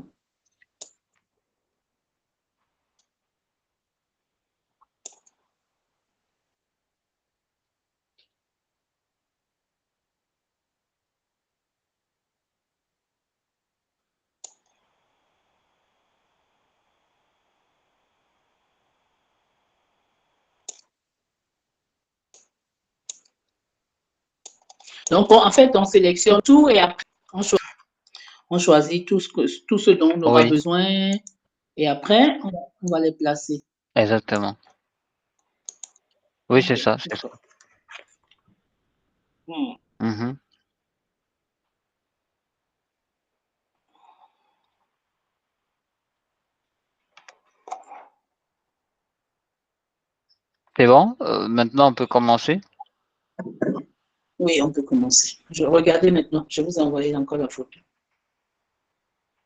donc, en fait, on sélectionne tout et après, on choisit tout ce dont on aura Oui, besoin et après, on va les placer. exactement. Oui, Ok, c'est ça, c'est ça. d'accord. Hmm. Mhm. C'est bon? Maintenant, on peut commencer. Oui, on peut commencer. Je regardez maintenant. Je vous envoyer encore la photo.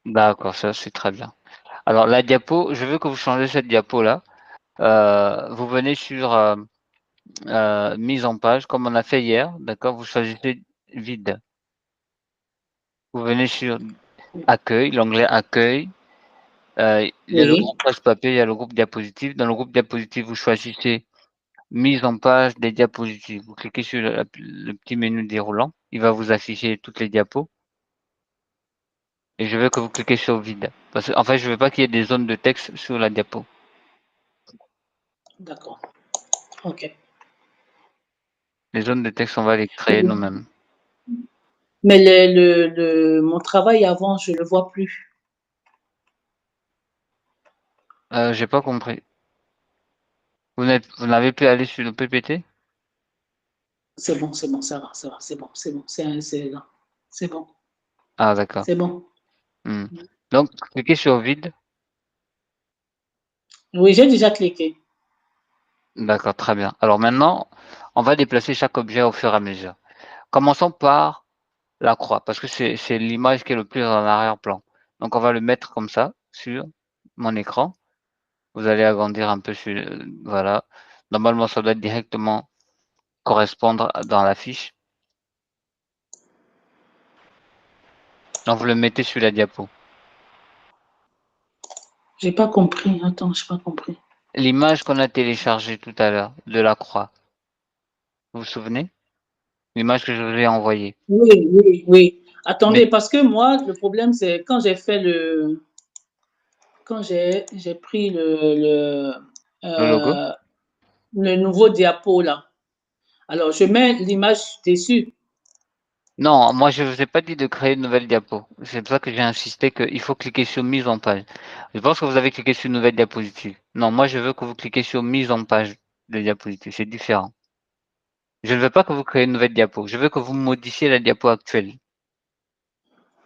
D'accord, ça c'est très bien. Alors la diapo, je veux que vous changez cette diapo là. Vous venez sur mise en page comme on a fait hier, d'accord? Vous choisissez vide. Vous venez sur accueil, l'onglet accueil. Il y a le Oui, groupe presse-papier, il y a le groupe diapositive. Dans le groupe diapositive, vous choisissez mise en page des diapositives. Vous cliquez sur le petit menu déroulant. Il va vous afficher toutes les diapos et je veux que vous cliquez sur vide. Parce qu'en fait, je veux pas qu'il y ait des zones de texte sur la diapo. d'accord. OK. Les zones de texte, on va les créer nous-mêmes. Mais mon travail avant, je ne le vois plus. J'ai pas compris. Vous n'avez plus à aller sur le PPT? C'est bon, ça va, ça va, c'est bon, c'est bon, c'est là. C'est bon, Ah d'accord. c'est bon. Mmh. Donc cliquez sur vide. Oui, j'ai déjà cliqué. D'accord, très bien. Alors maintenant, on va déplacer chaque objet au fur et à mesure. Commençons par la croix, parce que c'est l'image qui est le plus en arrière-plan. Donc on va le mettre comme ça sur mon écran. Vous allez agrandir un peu sur, voilà. Normalement, ça doit directement correspondre dans la fiche. Donc vous le mettez sur la diapo. J'ai pas compris. Attends, j'ai pas compris. L'image qu'on a téléchargée tout à l'heure de la croix, vous vous souvenez? L'image que je vous ai envoyée. Oui, oui, oui. Attendez, Mais parce que moi, le problème, c'est quand j'ai pris le logo? euh, le nouveau diapo là. Alors, je mets l'image dessus. Non, moi je vous ai pas dit de créer une nouvelle diapo. C'est pour ça que j'ai insisté qu'il faut cliquer sur mise en page. Je pense que vous avez cliqué sur nouvelle diapositive. Non, moi je veux que vous cliquez sur mise en page de diapositive, c'est différent. Je ne veux pas que vous créez une nouvelle diapo, je veux que vous modifiez la diapo actuelle.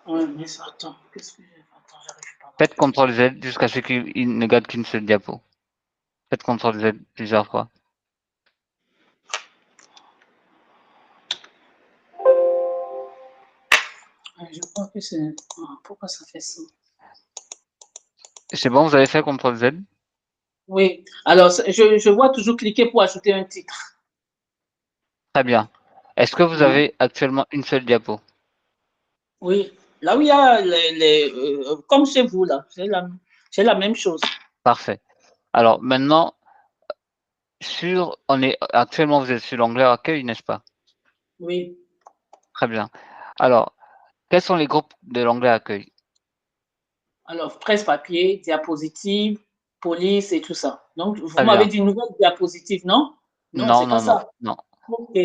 Ouais, mais attends, qu'est-ce que j'ai? Attends, j'arrive pas. Faites CTRL Z jusqu'à ce qu'il ne garde qu'une seule diapo. Faites CTRL Z plusieurs fois. Je crois que c'est. Pourquoi ça fait ça? C'est bon, vous avez fait CTRL Z? Oui. Alors, je vois toujours cliquer pour ajouter un titre. Très bien. Est-ce que vous Hein. avez actuellement une seule diapo? Oui. Là où il y a comme chez vous, là, j'ai la même chose. Parfait. Alors maintenant, actuellement vous êtes sur l'onglet accueil, n'est-ce pas? Oui. Très bien. Alors, quels sont les groupes de l'onglet accueil? Alors, presse-papier, diapositive, police et tout ça. Donc, vous Très m'avez bien. dit nouvelle diapositive, non? Non, Non, c'est pas non, non, ça. non. OK.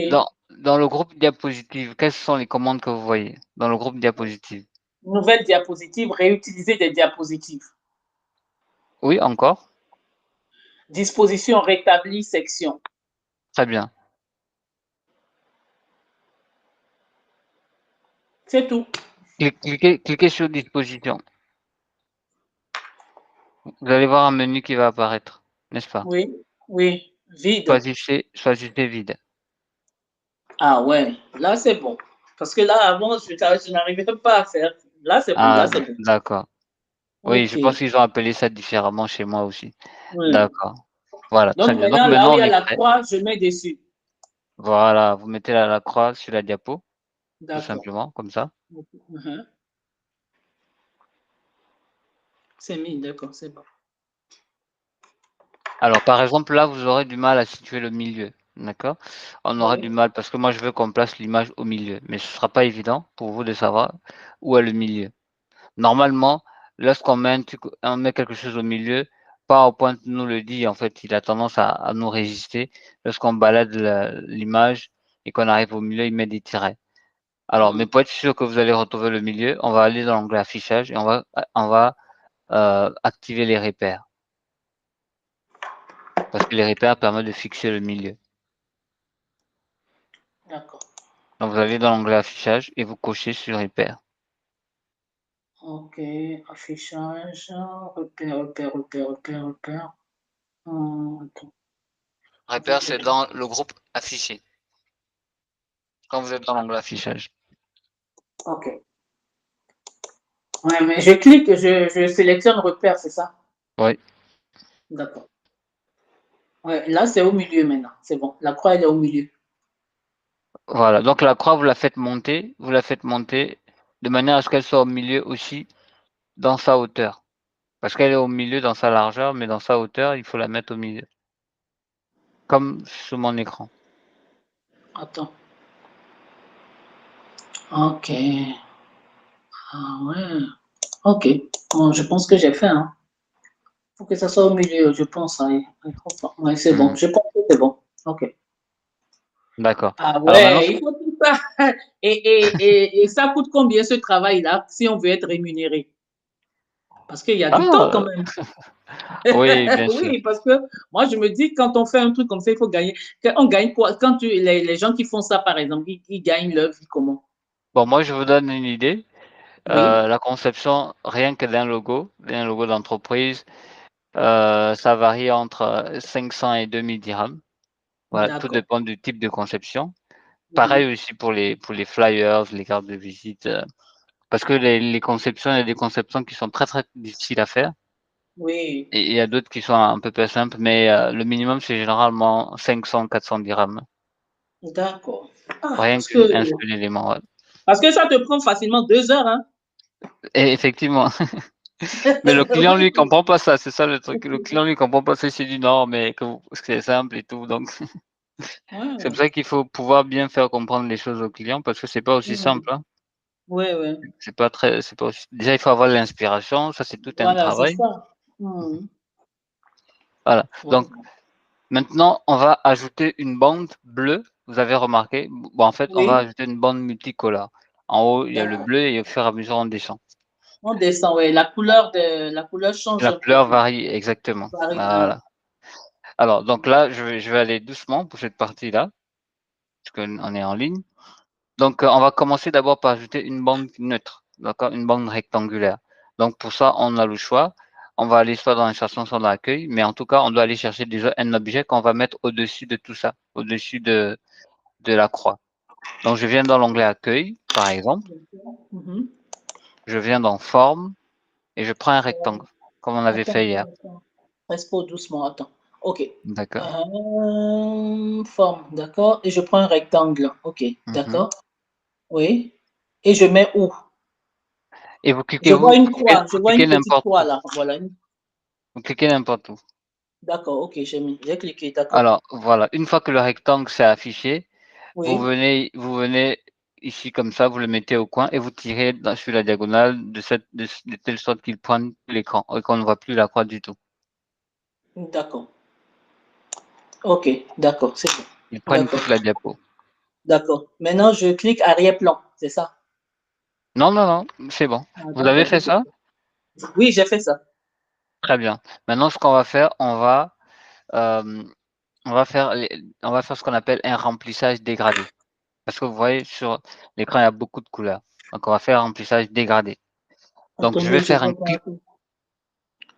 Dans le groupe diapositive, quelles sont les commandes que vous voyez dans le groupe diapositive? Nouvelle diapositive, réutiliser des diapositives. Oui, encore? Disposition rétablie, section. Très bien. C'est tout. Cliquez sur disposition. Vous allez voir un menu qui va apparaître, n'est-ce pas? Oui, oui. Vide. Choisissez vide. Ah ouais, là c'est bon. Parce que là, avant, je n'arrivais pas à faire. Là, c'est bon, là, Ah, c'est bon. d'accord. Oui, je pense OK. qu'ils ont appelé ça différemment chez moi aussi. Ouais. D'accord. Voilà, très Donc bien. Donc maintenant, là où maintenant, il y on a est la prêt. croix, je mets dessus. Voilà, vous mettez la croix sur la diapo, tout D'accord. simplement, comme ça. Mhm. C'est mis, d'accord, c'est bon. Alors, par exemple, là, vous aurez du mal à situer le milieu, d'accord? On aura du Oui. mal parce que moi, je veux qu'on place l'image au milieu, mais ce ne sera pas évident pour vous de savoir où est le milieu. Normalement, lorsqu'on met on met quelque chose au milieu, PowerPoint nous le dit, en fait, il a tendance à nous résister. Lorsqu'on balade l'image et qu'on arrive au milieu, il met des tirets. Alors, mais Mhm. pour être sûr que vous allez retrouver le milieu, on va aller dans l'onglet affichage et on va activer les repères parce que les repères permettent de fixer le milieu. D'accord. Donc, vous allez dans l'onglet affichage et vous cochez sur repères. OK. Affichage, repère, repère, repère, repère, repère. Attends. Repères, c'est dans le groupe affiché, quand vous êtes dans l'onglet affichage. OK. Ouais, mais je clique, je sélectionne repère, c'est ça? Oui, D'accord. Ouais, là, c'est au milieu maintenant. C'est bon. La croix, elle est au milieu. voilà. Donc la croix, vous la faites monter de manière à ce qu'elle soit au milieu aussi dans sa hauteur. Parce qu'elle est au milieu dans sa largeur, mais dans sa hauteur, il faut la mettre au milieu. Comme sur mon écran. Attends. Ok. Ah ouais. Ok. Bon, je pense que j'ai fait, hein. Faut que ça soit au milieu, je pense. Ouais, ouais, c'est bon. Mmh. Je pense que c'est bon. Ok. D'accord. Ah Alors maintenant ouais, il faut tout ça. Et ça coûte combien ce travail-là si on veut être rémunéré? Parce qu'il y a du temps quand ah! même. Oui, bien sûr. Oui, parce que moi, je me dis, quand on fait un truc comme ça, il faut gagner. On gagne quoi? Quand les gens qui font ça, par exemple, ils gagnent leur vie comment? Bon, moi, je vous donne une idée. Oui, La conception, rien que d'un logo d'entreprise, ça varie entre, 500 et 2 000 dirhams. Voilà, tout d'accord. dépend du type de conception. Mhm. Pareil aussi pour les flyers, les cartes de visite, parce que les conceptions, il y a des conceptions qui sont très, très difficiles à faire Oui, et il y a d'autres qui sont un peu plus simples, mais le minimum, c'est généralement 500-400 dirhams. d'accord. Ah, Rien qu'un seul élément, ouais. parce que ça te prend facilement 2 heures, hein? Et effectivement, mais le client, lui, Oui. comprend pas ça, c'est ça le truc. Le client, lui, comprend pas ça, il s'est dit: «Non, mais que c'est simple et tout», donc c'est pour Ouais. ça qu'il faut pouvoir bien faire comprendre les choses au client parce que c'est pas aussi Mhm. simple, hein. Ouais, ouais. C'est pas aussi déjà, il faut avoir l'inspiration, ça, c'est tout un Voilà, c'est travail. ça. Mhm. Voilà, Ouais. donc maintenant, on va ajouter une bande bleue. Vous avez remarqué? Bon, en fait, on va Oui, ajouter une bande multicolore. En haut, il y a le d'accord. bleu et au fur et à mesure, on descend. On descend, ouais. La couleur change La un peu. couleur varie exactement. Varie, hein. Voilà. Alors donc là, je vais aller doucement pour cette partie-là, puisqu'on est en ligne. Donc, on va commencer d'abord par ajouter une bande neutre, d'accord? Une bande rectangulaire. Donc pour ça, on a le choix. On va aller soit dans la chanson, soit dans l'accueil, mais en tout cas, on doit aller chercher déjà un objet qu'on va mettre au-dessus de tout ça, au-dessus de la croix. Donc je viens dans l'onglet accueil, par exemple, Mhm. je viens dans forme et je prends un rectangle, comme on avait Attends, fait hier. attends, attends. Respire doucement, attends. OK. D'accord. Forme, d'accord. Et je prends un rectangle. OK, Mmh. d'accord. Oui. Et je mets où? Et Je vous vois cliquez une petite n'importe croix où, là. Voilà. vous cliquez n'importe où. D'accord, OK, j'ai mis. J'ai cliqué, d'accord. Alors voilà, une fois que le rectangle s'est affiché, Oui, vous venez ici comme ça, vous le mettez au coin et vous tirez sur la diagonale de telle sorte qu'il pointe l'écran et qu'on ne voit plus la croix du tout. d'accord. OK, d'accord, c'est bon. Il prenne D'accord, toute la diapo. d'accord. Maintenant, je clique arrière-plan, c'est ça? Non, non, non, c'est bon. Ah, Vous avez d'accord. fait ça? Oui, j'ai fait ça. Très bien. Maintenant, ce qu'on va faire, hem, on va faire les on va faire ce qu'on appelle un remplissage dégradé. Parce que vous voyez sur l'écran, il y a beaucoup de couleurs. Donc on va faire un remplissage dégradé. Donc je vais Attendez, je faire un vois clic. pas.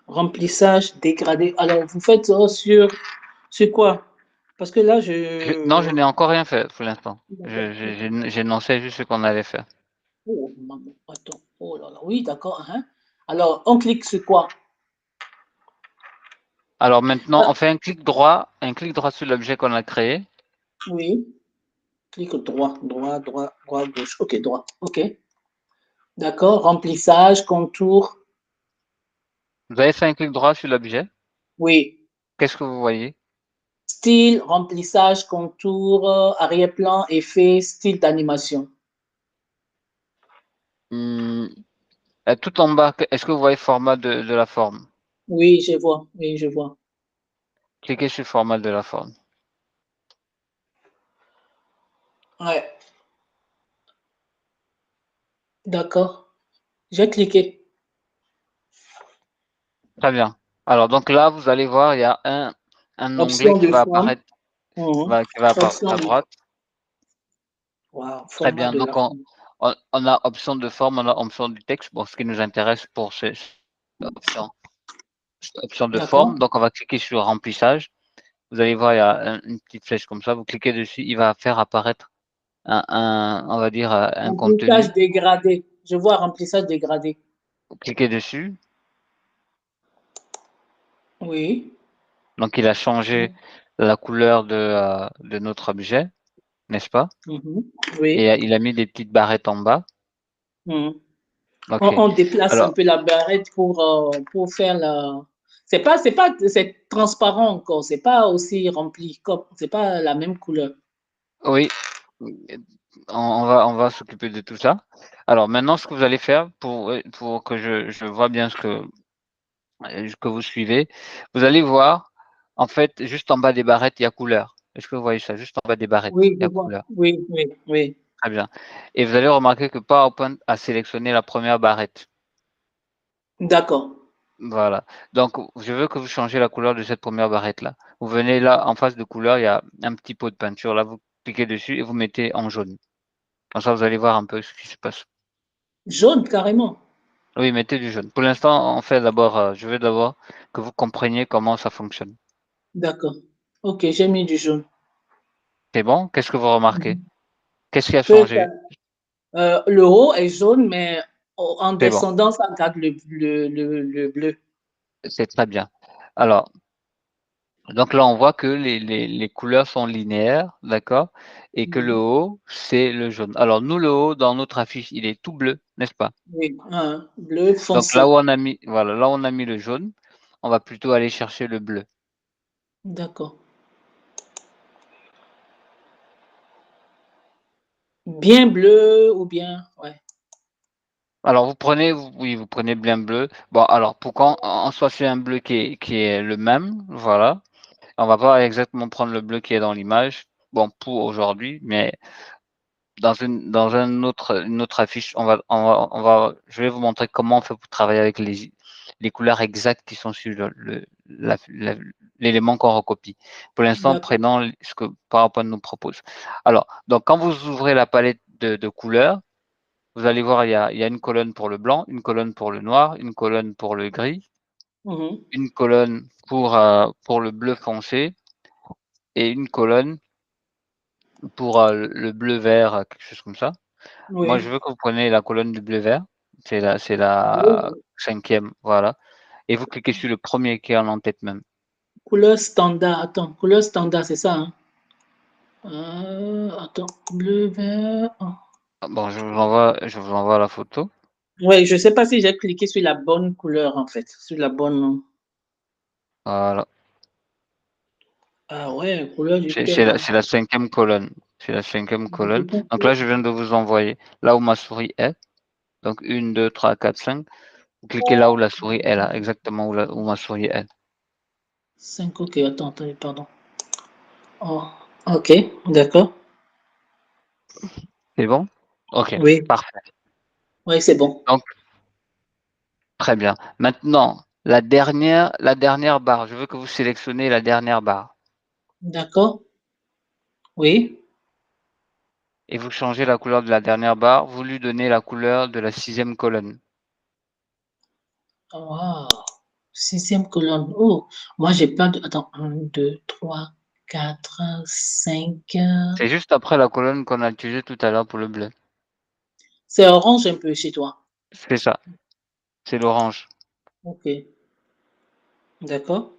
Remplissage dégradé. Alors, vous faites ça sur quoi? Parce que là, Non, je je. n'ai encore rien fait pour l'instant. D'accord, ok. J'énonçais juste ce qu'on allait faire. Oh, maman, attends. Oh là là. Oui, d'accord, hein. Alors, on clique sur quoi? Alors maintenant, Ah, on fait un clic droit sur l'objet qu'on a créé. oui. Clique droit, droit, droit, droit, gauche. OK, droit. OK. D'accord. Remplissage, contour. Vous avez fait un clic droit sur l'objet. Oui. Qu'est-ce que vous voyez? Style, remplissage, contour, arrière-plan, effet, style d'animation. Mmh, tout en bas, est-ce que vous voyez format de la forme? Oui, je vois. Oui, je vois. Cliquez sur format de la forme. Ouais. D'accord. J'ai cliqué. Très bien. Alors donc là, vous allez voir, il y a un onglet Option qui de va forme. apparaître, Mhm. qui va apparaître Option à de droite. wow, Très format bien. de Donc la forme. on a option de forme, on a option du texte. Bon, ce qui nous intéresse pour ces options option de D'accord. forme, donc on va cliquer sur remplissage. Vous allez voir, il y a une petite flèche comme ça, vous cliquez dessus, il va faire apparaître on va dire, un contenu. Remplissage dégradé. Je vois remplissage dégradé. cliquez dessus. Oui. Donc, il a changé la couleur de notre objet, n'est-ce pas? Mhm. Oui. Et il a mis des petites barrettes en bas. Mhm. OK. On déplace un Alors, peu la barrette pour faire la. C'est transparent encore. C'est pas aussi rempli comme. C'est pas la même couleur. oui, on va s'occuper de tout ça. Alors maintenant, ce que vous allez faire pour que je vois bien ce que vous suivez, vous allez voir, en fait, juste en bas des barrettes, il y a couleur. Est-ce que vous voyez ça? Juste en bas des barrettes, Oui, il y je a vois. couleur. Oui, oui, oui. Très bien. Et vous allez remarquer que PowerPoint a sélectionné la première barrette. D'accord. Voilà. Donc, je veux que vous changiez la couleur de cette première barrette-là. Vous venez là, en face de couleur, il y a un petit pot de peinture. Là, vous cliquez dessus et vous mettez en jaune. Comme ça, vous allez voir un peu ce qui se passe. Jaune, carrément. Oui, mettez du jaune. Pour l'instant, on fait d'abord, je veux d'abord que vous compreniez comment ça fonctionne. D'accord. Ok, j'ai mis du jaune. C'est bon? Qu'est-ce que vous remarquez? Mhm. Qu'est-ce qui a Que changé? le haut est jaune, mais en C'est bon, descendant, ça garde le bleu. c'est très bien. Alors, donc là, on voit que les couleurs sont linéaires, d'accord? Et que le Mhm. haut, c'est le jaune. Alors nous, le haut, dans notre affiche, il est tout bleu, n'est-ce pas? Oui, bleu Donc là où foncé. on a mis voilà, là où on a mis le jaune, on va plutôt aller chercher le bleu. D'accord. Bien bleu ou bien, ouais. Alors vous prenez bien bleu. Bon alors pour qu'on soit sur un bleu qui est le même, voilà. On va pas exactement prendre le bleu qui est dans l'image, bon pour aujourd'hui, mais dans une autre affiche, je vais vous montrer comment on fait pour travailler avec les couleurs exactes qui sont sur l'élément qu'on recopie. Pour l'instant, D'accord. prenons ce que PowerPoint nous propose. Alors, donc quand vous ouvrez la palette de couleurs, vous allez voir, il y a une colonne pour le blanc, une colonne pour le noir, une colonne pour le gris, Mhm. une colonne pour le bleu foncé et une colonne pour le bleu vert, quelque chose comme ça. Moi, je Oui. veux que vous preniez la colonne du bleu vert. C'est la Bleu. cinquième, voilà. Et vous cliquez sur le premier qui est en en-tête même. Couleur standard. Attends, couleur standard, c'est ça, hein? Attends, bleu, vert. Ah bon, je vous envoie la photo. Oui, je ne sais pas si j'ai cliqué sur la bonne couleur, en fait. Sur la bonne. Voilà. Ah ouais, couleur du C'est thème, c'est la hein. c'est la 5e colonne. C'est la 5e colonne. Donc là, je viens de vous envoyer là où ma souris est. Donc une, 2, 3, 4, 5. Vous cliquez là où la souris est là, exactement où ma souris est. 5, ok, attends, attends, pardon. Oh, ok, d'accord. C'est bon? OK, Oui, parfait. oui, c'est bon. Donc très bien. Maintenant, la dernière barre, je veux que vous sélectionnez la dernière barre D'accord. Oui. et vous changez la couleur de la dernière barre, vous lui donnez la couleur de la 6e colonne. Wow. Sixième colonne. Oh, moi, j'ai pas de. Attends, un, deux, trois, quatre, cinq. C'est juste après la colonne qu'on a utilisée tout à l'heure pour le bleu. C'est orange un peu chez toi. C'est ça, c'est l'orange. Ok, d'accord.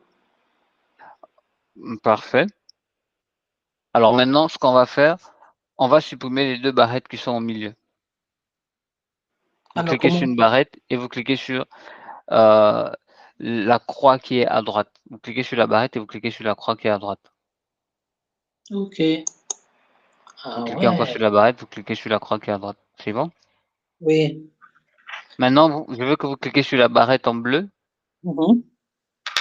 Parfait. Alors maintenant, ce qu'on va faire, on va supprimer les 2 barrettes qui sont au milieu. Vous Alors, cliquez sur comment? une barrette et vous cliquez sur, heu, la croix qui est à droite. Vous cliquez sur la barrette et vous cliquez sur la croix qui est à droite. Ok. Vous Ah cliquez encore ouais. sur la barrette, vous cliquez sur la croix qui est à droite. C'est bon? Oui. Maintenant, je veux que vous cliquez sur la barrette en bleu Mhm.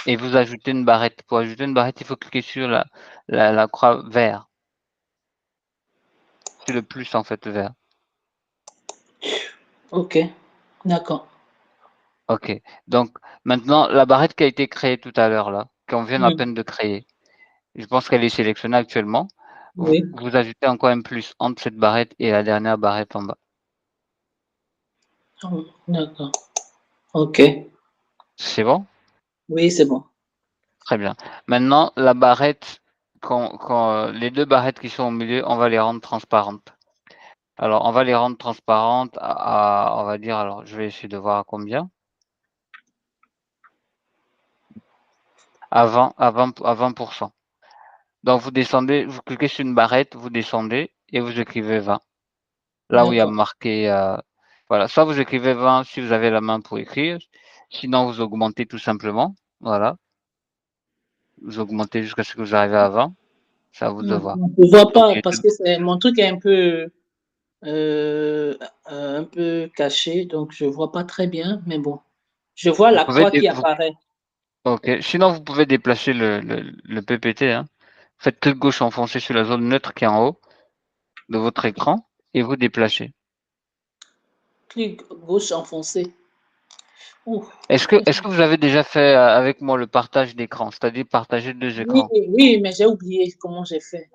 et vous ajoutez une barrette. Pour ajouter une barrette, il faut cliquer sur la croix vert, sur le plus en fait vert. Ok, d'accord. OK. Donc maintenant, la barrette qui a été créée tout à l'heure là, qu'on vient à Hmm. peine de créer, je pense qu'elle est sélectionnée actuellement. Vous Oui. vous ajoutez encore un plus entre cette barrette et la dernière barrette en bas. Oh, d'accord. Ok. C'est bon? Oui, c'est bon. Très bien. Maintenant, la barrette les 2 barrettes qui sont au milieu, on va les rendre transparentes. Alors, on va les rendre transparentes on va dire, alors je vais essayer de voir à combien. à 20%. Donc vous descendez, vous cliquez sur une barrette, vous descendez et vous écrivez 20. Là où il y a D'accord. marqué, voilà, soit vous écrivez 20 si vous avez la main pour écrire, sinon vous augmentez tout simplement, voilà. Vous augmentez jusqu'à ce que vous arrivez à 20, c'est à vous de voir. Je vois OK, pas parce que mon truc est euh, un peu caché, donc je vois pas très bien, mais bon. Je vois vous la pouvez croix dé qui vous apparaît. OK, sinon vous pouvez déplacer le PPT, hein. Faites clic gauche enfoncé sur la zone neutre qui est en haut de votre écran et vous déplacez. Clic gauche enfoncé. Ouh. Est-ce que vous avez déjà fait, avec moi le partage d'écran? C'est-à-dire partager 2 Oui, écrans? oui, mais j'ai oublié comment j'ai fait.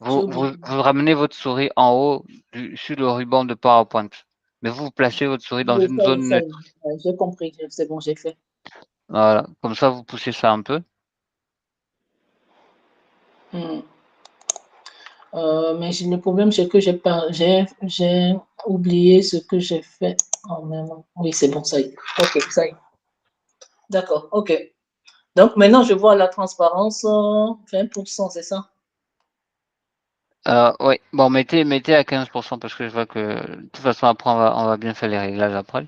J'ai oublié. Vous ramenez votre souris en haut sur le ruban de PowerPoint, mais vous placez votre souris dans Oui, une zone ça y est. neutre. Ouais, j'ai compris. C'est bon, j'ai fait. Voilà, comme ça vous poussez ça un peu. Hmm. Mais le problème, c'est que j'ai oublié ce que j'ai fait en même temps. Oui, c'est bon, ça y est. Ok, ça y est. D'accord, ok. Donc maintenant, je vois la transparence, 20%, c'est ça? Oui, bon mettez à 15 parce que je vois que de toute façon après on va bien faire les réglages après.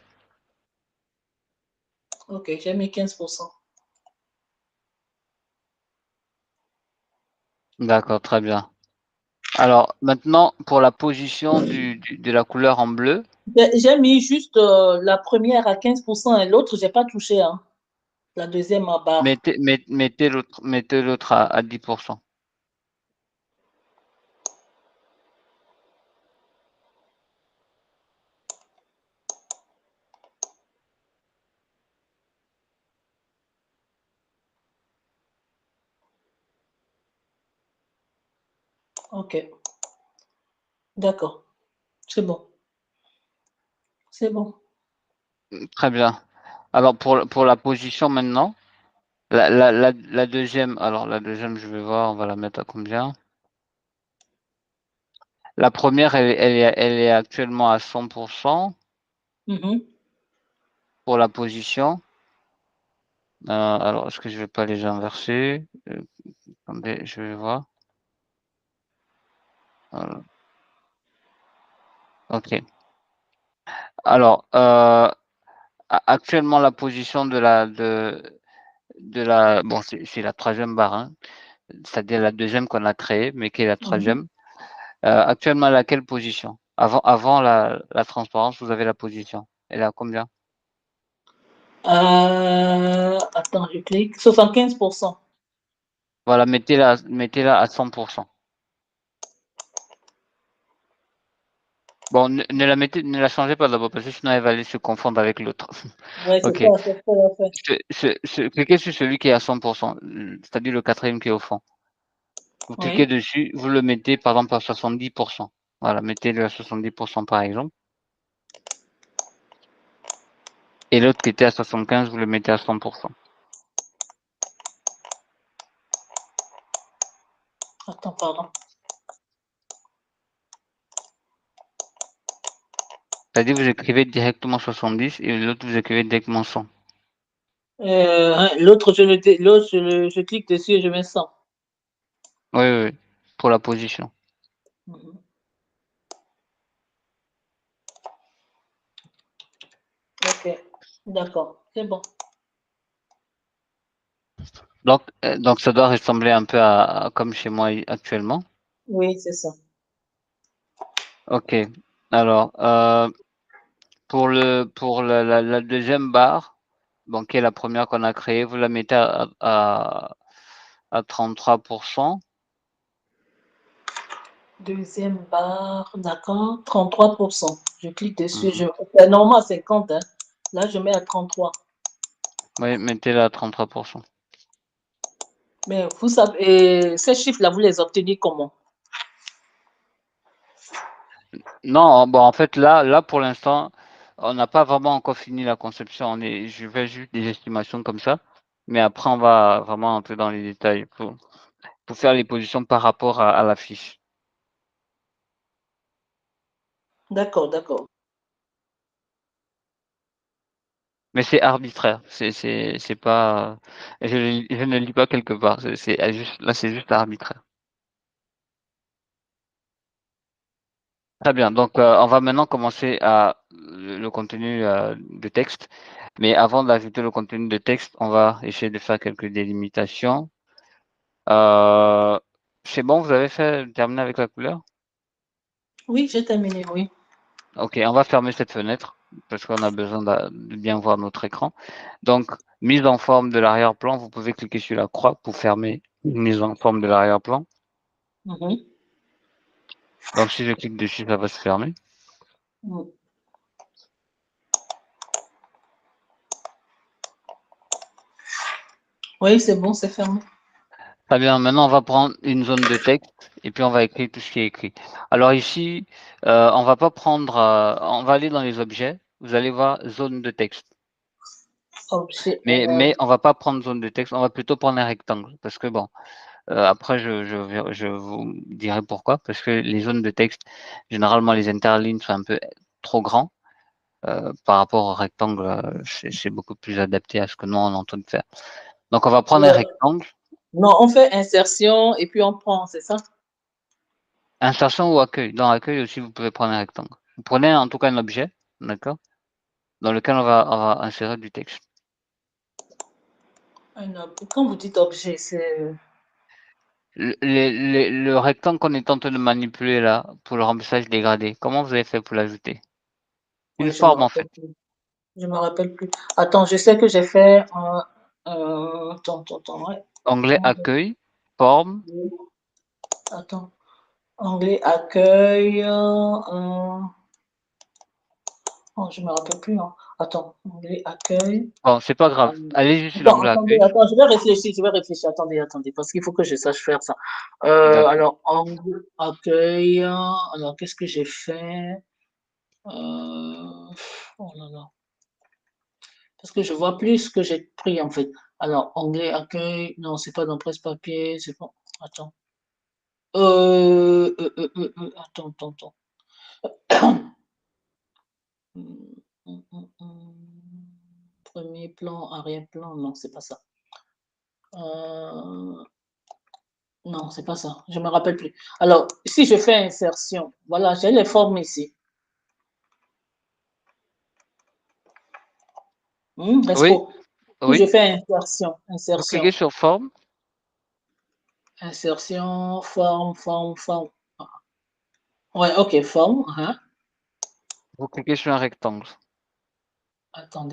Ok, j'ai mis 15%. D'accord, très bien. Alors maintenant pour la position de la couleur en bleu, J'ai mis juste la première à 15% et l'autre, j'ai pas touché, hein. La deuxième en barre. mettez l'autre à 10. Ok, d'accord. C'est bon. C'est bon. Très bien. Alors pour la position maintenant, la 2e, alors la 2e je vais voir, on va la mettre à combien? La première elle est actuellement à 100 Mhm. pour la position. Alors est-ce que je vais pas les inverser? Attendez, je vais voir. Voilà, OK. Alors, actuellement la position de la bon c'est la 3e barre, hein, c'est-à-dire la 2e qu'on a créée, mais qui est la Mhm. 3e. Actuellement elle est à quelle position? Avant la transparence, vous avez la position. Elle est à combien? Attends, je clique. 75%. Voilà, mettez-la à 100. Bon, ne la changez pas d'abord parce que sinon elle va aller se confondre avec l'autre. Ouais, c'est OK. ça, c'est ce qu'on a fait. Cliquez sur celui qui est à 100, c'est-à-dire le 4e qui est au fond. Vous cliquez Oui. dessus, vous le mettez par exemple à 70. Voilà, mettez-le à 70 par exemple et l'autre qui était à 75, vous le mettez à 100. Attends, pardon. C'est-à-dire vous écrivez directement 70 et l'autre vous écrivez directement 100. L'autre, je clique dessus et je mets 100. Oui, oui, oui, pour la position. Mhm. Ok, d'accord, c'est bon. Donc ça doit ressembler un peu à comme chez moi actuellement. Oui, c'est ça. OK. Alors, pour la 2e barre, donc qui est la première qu'on a créée, vous la mettez à 33. Deuxième barre, d'accord, 33%. Je clique dessus, Mmh. c'est normal à 50, hein. Là, je mets à 33. Oui, mettez-la à 33. Mais vous savez, ces chiffres-là, vous les obtenez comment? Non, bon, en fait, là, pour l'instant, on n'a pas vraiment encore fini la conception. Je fais juste des estimations comme ça, mais après, on va vraiment entrer dans les détails pour faire les positions par rapport à la fiche. D'accord, d'accord. Mais c'est arbitraire, c'est pas, je ne lis pas quelque part, c'est juste là, c'est juste arbitraire. Très bien, donc on va maintenant commencer à le contenu, de texte. Mais avant d'ajouter le contenu de texte, on va essayer de faire quelques délimitations. C'est bon, vous avez terminé avec la couleur? Oui, j'ai terminé, oui. OK, on va fermer cette fenêtre parce qu'on a besoin de bien voir notre écran. Donc, mise en forme de l'arrière-plan, vous pouvez cliquer sur la croix pour fermer une mise en forme de l'arrière-plan. Mhm. Donc, si je clique dessus, ça va se fermer. Mm. Oui, c'est bon, c'est fermé. Très bien, maintenant on va prendre une zone de texte et puis on va écrire tout ce qui est écrit. Alors ici, on va pas prendre, on va aller dans les objets. Vous allez voir zone de texte. Objet, Mais on va pas prendre zone de texte, on va plutôt prendre un rectangle parce que bon, après je vous dirai pourquoi. Parce que les zones de texte, généralement les interlignes sont un peu trop grands, par rapport au rectangle, c'est beaucoup plus adapté à ce que nous on entend faire. Donc on va prendre un rectangle. non, on fait insertion et puis on prend, c'est ça? Insertion ou accueil? Dans accueil aussi, vous pouvez prendre un rectangle. Vous prenez en tout cas un objet, d'accord? Dans lequel on va insérer du texte. Quand vous dites objet, c'est. Le rectangle qu'on est en train de manipuler là, pour le remplissage dégradé, comment vous avez fait pour l'ajouter? Une Ouais, je me forme en rappelle fait. plus. Je me rappelle plus. Attends, je sais que j'ai fait un. Attends, ouais. Onglet accueil, forme. Attends. Anglais accueil. Oh, je me rappelle plus. Hein. Attends. Anglais accueil. Bon, c'est pas grave. Euh, Allez juste sur Attends, l'onglet attendez, accueil. attends, je vais réfléchir, je vais réfléchir. Attendez, parce qu'il faut que je sache faire ça. D'accord. Alors, anglais accueil. Alors, qu'est-ce que j'ai fait? Euh, Oh là là. Parce que je vois plus ce que j'ai pris en fait. Alors, anglais accueil. Non, c'est pas dans presse-papier. C'est pas. Attends. Attends. Hum, Premier plan, arrière-plan, non, c'est pas ça. Euh, non, c'est pas ça. Je me rappelle plus. Alors, si je fais insertion, voilà, j'ai les formes ici. Oui, Respo. Si je oui. fais insertion, Vous cliquez insertion, sur forme. insertion, forme. Ouais, ok, forme. Hein. Vous cliquez sur un rectangle. Attends.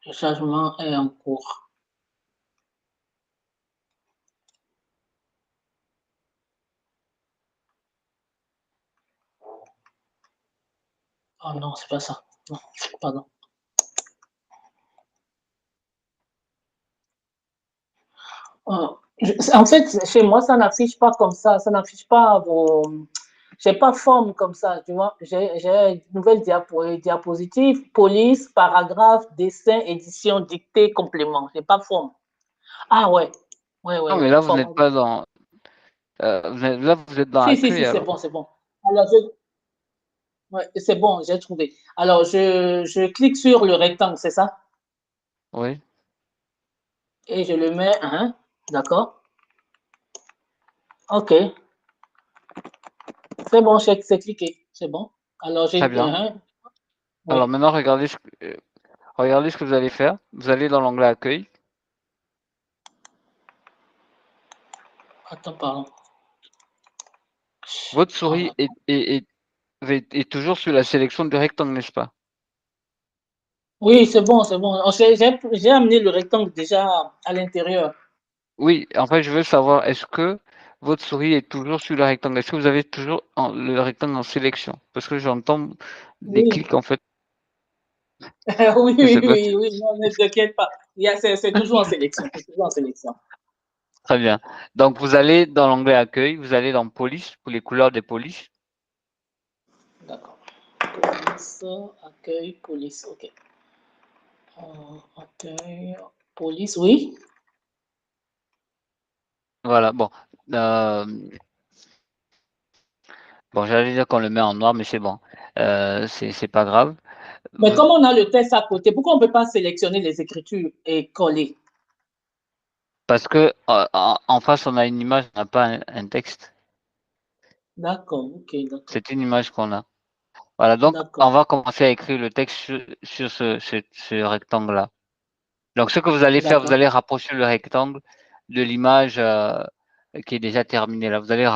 Le chargement est en cours. Oh non, c'est pas ça. Non, pardon. En fait, chez moi, ça n'affiche pas comme ça. Ça n'affiche pas vos. J'ai pas forme comme ça, tu vois. J'ai une nouvelle diapositive, police, paragraphe, dessin, édition, dictée, complément. J'ai pas forme. Ah ouais. Non, mais Ouais. là, vous n'êtes Forme. pas dans, là, vous êtes dans accueil Si, c'est alors. bon, c'est bon. Alors, ouais, c'est bon, j'ai trouvé. Alors, je clique sur le rectangle, c'est ça? Oui, Et je le mets, hein, d'accord? OK. C'est bon, c'est cliqué. C'est bon. Alors, très j'ai, bien. oui. Alors maintenant, regardez ce que vous allez faire. Vous allez dans l'onglet accueil. Attends, pardon. Votre Oh souris là. est toujours sur la sélection du rectangle, n'est-ce pas? Oui, c'est bon, c'est bon. J'ai amené le rectangle déjà à l'intérieur. Oui, en fait, je veux savoir, est-ce que votre souris est toujours sur le rectangle? Est-ce que vous avez toujours le rectangle en sélection? Parce que j'entends des Oui. clics, en fait. Oui, Je sais pas si... non, ne t'inquiète pas. C'est toujours en sélection. C'est toujours en sélection. Très bien. Donc, vous allez dans l'onglet accueil, vous allez dans police, pour les couleurs des polices. D'accord. Police, accueil, police. OK. Accueil, police, oui. Voilà, bon. Euh, bon, j'allais dire qu'on le met en noir, mais c'est bon. C'est pas grave. Mais comme on a le texte à côté, pourquoi on ne peut pas sélectionner les écritures et coller? Parce que en face, on a une image, on n'a pas un texte. D'accord, ok, d'accord. C'est une image qu'on a. Voilà, donc on D'accord, va commencer à écrire le texte sur ce rectangle-là. Donc ce que vous allez faire, vous d'accord. allez rapprocher le rectangle de l'image qui est déjà terminée là. Vous allez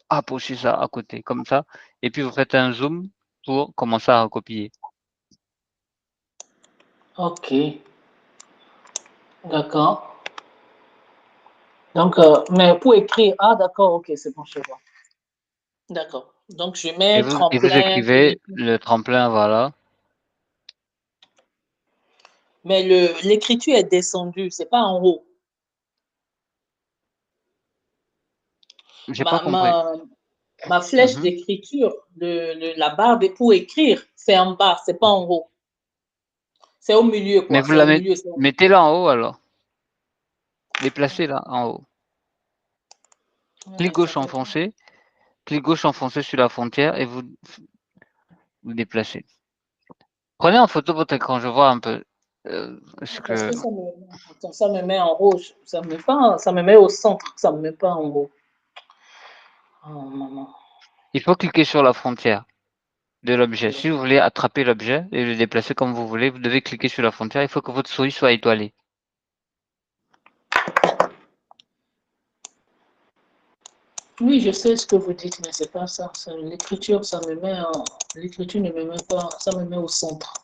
rapprocher ça à côté, comme ça. Et puis vous faites un zoom pour commencer à recopier. Ok, d'accord. Donc, mais pour écrire, ah d'accord, ok, c'est bon, je vois. D'accord. Donc, je Et mets vous tremplin, écrivez le tremplin, voilà. mais l'écriture est descendue, c'est pas en haut. J'ai pas Ma, compris. ma, ma flèche Mhm. d'écriture, la barre pour écrire, c'est en bas, c'est pas en haut. C'est au milieu, Mais quoi. vous C'est au la milieu. mettez-la en haut alors. Déplacez-la en haut. Clic Ça gauche veut pas. enfoncé. Clic gauche enfoncé sur la frontière et vous déplacez. Prenez en photo votre écran, je vois un peu ce Parce que. que attends, ça me met en rouge. Ça me met au centre. Ça me met pas en haut. Oh, maman. Il faut cliquer sur la frontière de l'objet. Si vous voulez attraper l'objet et le déplacer comme vous voulez, vous devez cliquer sur la frontière. Il faut que votre souris soit étoilée. Oui, je sais ce que vous dites, mais c'est pas ça. L'écriture, l'écriture ne me met pas, ça me met au centre.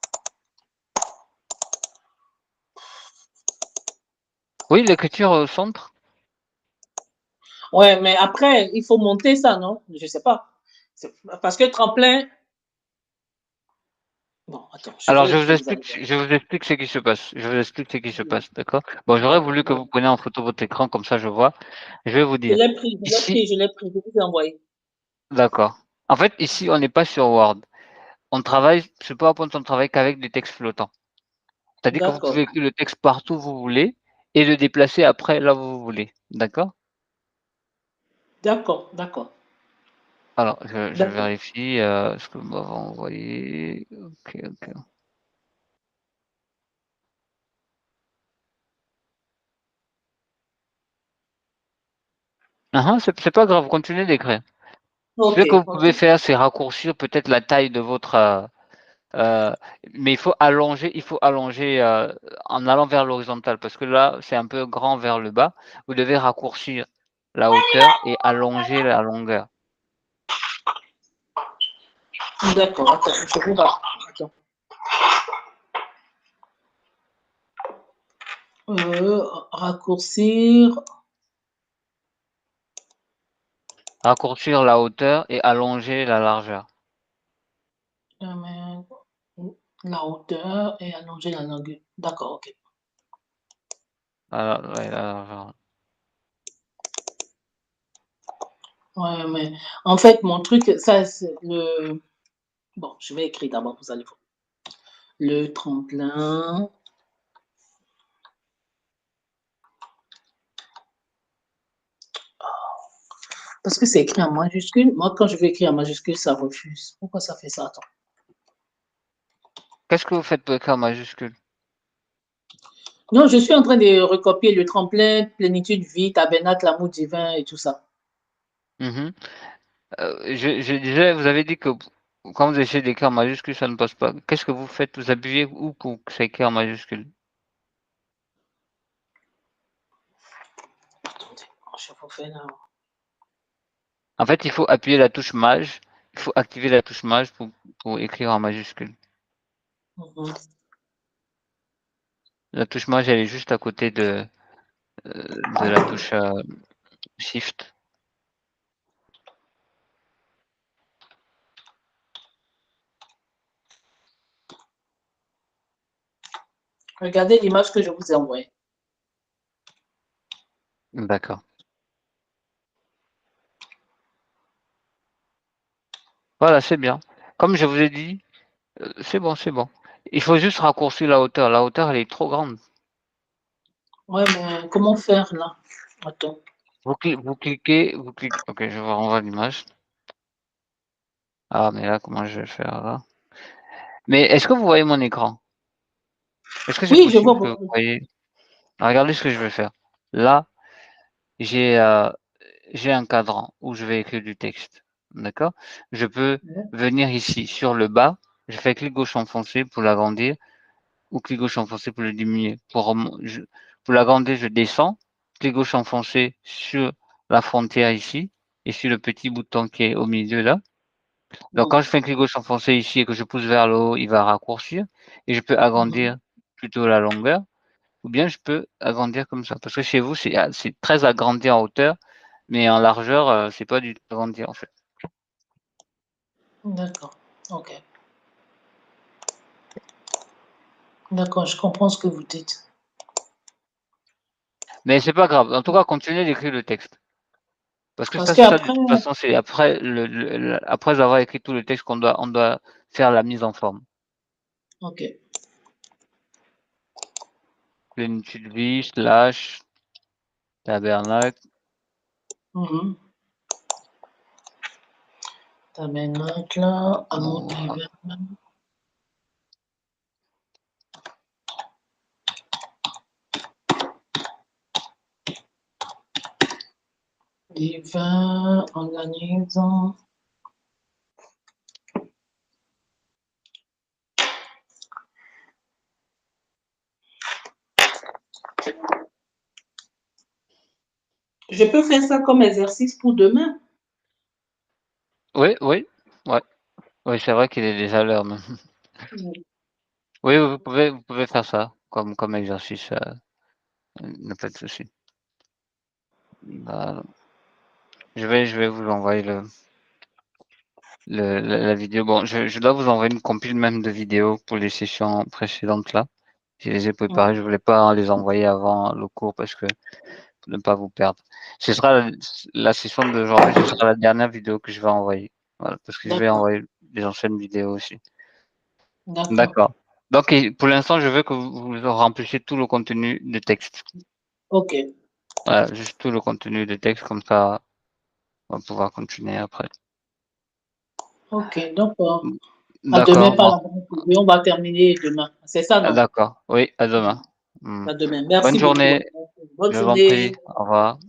Oui, l'écriture au centre. Ouais, mais après, il faut monter ça, non? Je sais pas. Parce que tremplin, bon, attends, je Alors vais écrire, vous allez voir. je vous explique ce qui se passe. Je vous explique ce qui se passe, d'accord? Bon, j'aurais D'accord, voulu que vous d'accord. preniez en photo votre écran, comme ça je vois. Je vais vous dire. Ici, Je l'ai pris, je vous ai envoyé. d'accord. En fait, ici, on n'est pas sur Word. On travaille, sur PowerPoint, on travaille qu'avec des textes flottants. C'est-à-dire que vous pouvez D'accord, écrire le texte partout où vous voulez et le déplacer après là où vous voulez. D'accord? d'accord, d'accord, Alors, je d'accord. vérifie ce que vous m'avez envoyé. Ok, ok. C'est pas grave, continuez d'écrire. Ok, Ce que vous ok. pouvez faire, c'est raccourcir peut-être la taille de votre. Euh, mais il faut allonger en allant vers l'horizontale parce que là, c'est un peu grand vers le bas. Vous devez raccourcir la hauteur et allonger la longueur. D'accord, attends, je vous raconte. Attends. Raccourcir. Raccourcir la hauteur et allonger la largeur. euh, la hauteur et allonger la longueur. D'accord, ok. Ouais, la largeur. Ouais, mais en fait, mon truc, ça, c'est le. Bon, je vais écrire d'abord, vous allez voir. Le tremplin. Parce que c'est écrit en majuscule. Moi, quand je veux écrire en majuscule, ça refuse. Pourquoi ça fait ça? Attends. Qu'est-ce que vous faites pour écrire en majuscule? Non, je suis en train de recopier le tremplin, plénitude, vie, tabernacle, l'amour divin et tout ça. Mhm. Je disais, vous avez dit que quand vous essayez d'écrire en majuscule, ça ne passe pas. Qu'est-ce que vous faites? Vous appuyez où pour que ça écrit en majuscule? Attendez, je vous fais là. En fait, il faut appuyer la touche maj. Il faut activer la touche maj pour écrire en majuscule. Mhm. La touche maj, elle est juste à côté de la touche shift. Regardez l'image que je vous ai envoyée. D'accord. Voilà, c'est bien. Comme je vous ai dit, c'est bon, c'est bon. Il faut juste raccourcir la hauteur. La hauteur, elle est trop grande. Ouais, mais comment faire là? Attends. Vous cliquez. Ok, je vous renvoie l'image. Ah, mais là, comment je vais faire là? Mais est-ce que vous voyez mon écran? Est-ce que c'est Oui, je vois possible que vous votre. voyez? Regardez ce que je vais faire. Là, j'ai, heu, j'ai un cadran où je vais écrire du texte, d'accord? Je peux venir ici sur le bas, je fais clic gauche enfoncé pour l'agrandir ou clic gauche enfoncé pour le diminuer. Pour l'agrandir, je descends, clic gauche enfoncé sur la frontière ici et sur le petit bouton qui est au milieu là. Donc quand je fais un clic gauche enfoncé ici et que je pousse vers le haut, il va raccourcir et je peux Mhm. agrandir plutôt la longueur ou bien je peux agrandir comme ça. Parce que chez vous, c'est très agrandi en hauteur, mais en largeur, c'est pas du tout agrandi en fait. D'accord. OK. D'accord, je comprends ce que vous dites. Mais c'est pas grave. En tout cas, continuez d'écrire le texte. Parce que Parce ça de qu'après, toute façon, c'est après après avoir écrit tout le texte qu'on doit faire la mise en forme. OK. Plénitude vie, slash, tabernacle. Mhm. Tabernacle, amour Voilà. divin, divin, organisme. Je peux faire ça comme exercice pour demain. Oui, oui, ouais. Oui, c'est vrai qu'il est déjà l'heure même. Mhm. Oui, vous pouvez faire ça comme exercice, il y a pas de souci. Bah, je vais vous envoyer la vidéo. Bon, je dois vous envoyer une compile même de vidéos pour les sessions précédentes là. Je les ai préparées, je voulais pas les envoyer avant le cours parce que pour ne pas vous perdre. Ce sera la session d'aujourd'hui, ce sera la dernière vidéo que je vais envoyer. Voilà, parce que je vais D'accord. envoyer des anciennes vidéos aussi. D'accord. D'accord. Donc pour l'instant, je veux que vous remplissiez tout le contenu de texte. OK. Voilà, juste tout le contenu de texte, comme ça, on va pouvoir continuer après. OK. Donc, à demain D'accord, par bon, la grande TV, on va terminer demain. C'est ça, non? d'accord. Oui, à demain. Mmh. À demain. Bonne Merci beaucoup. journée, Bonne je vous en prie. journée. Au revoir.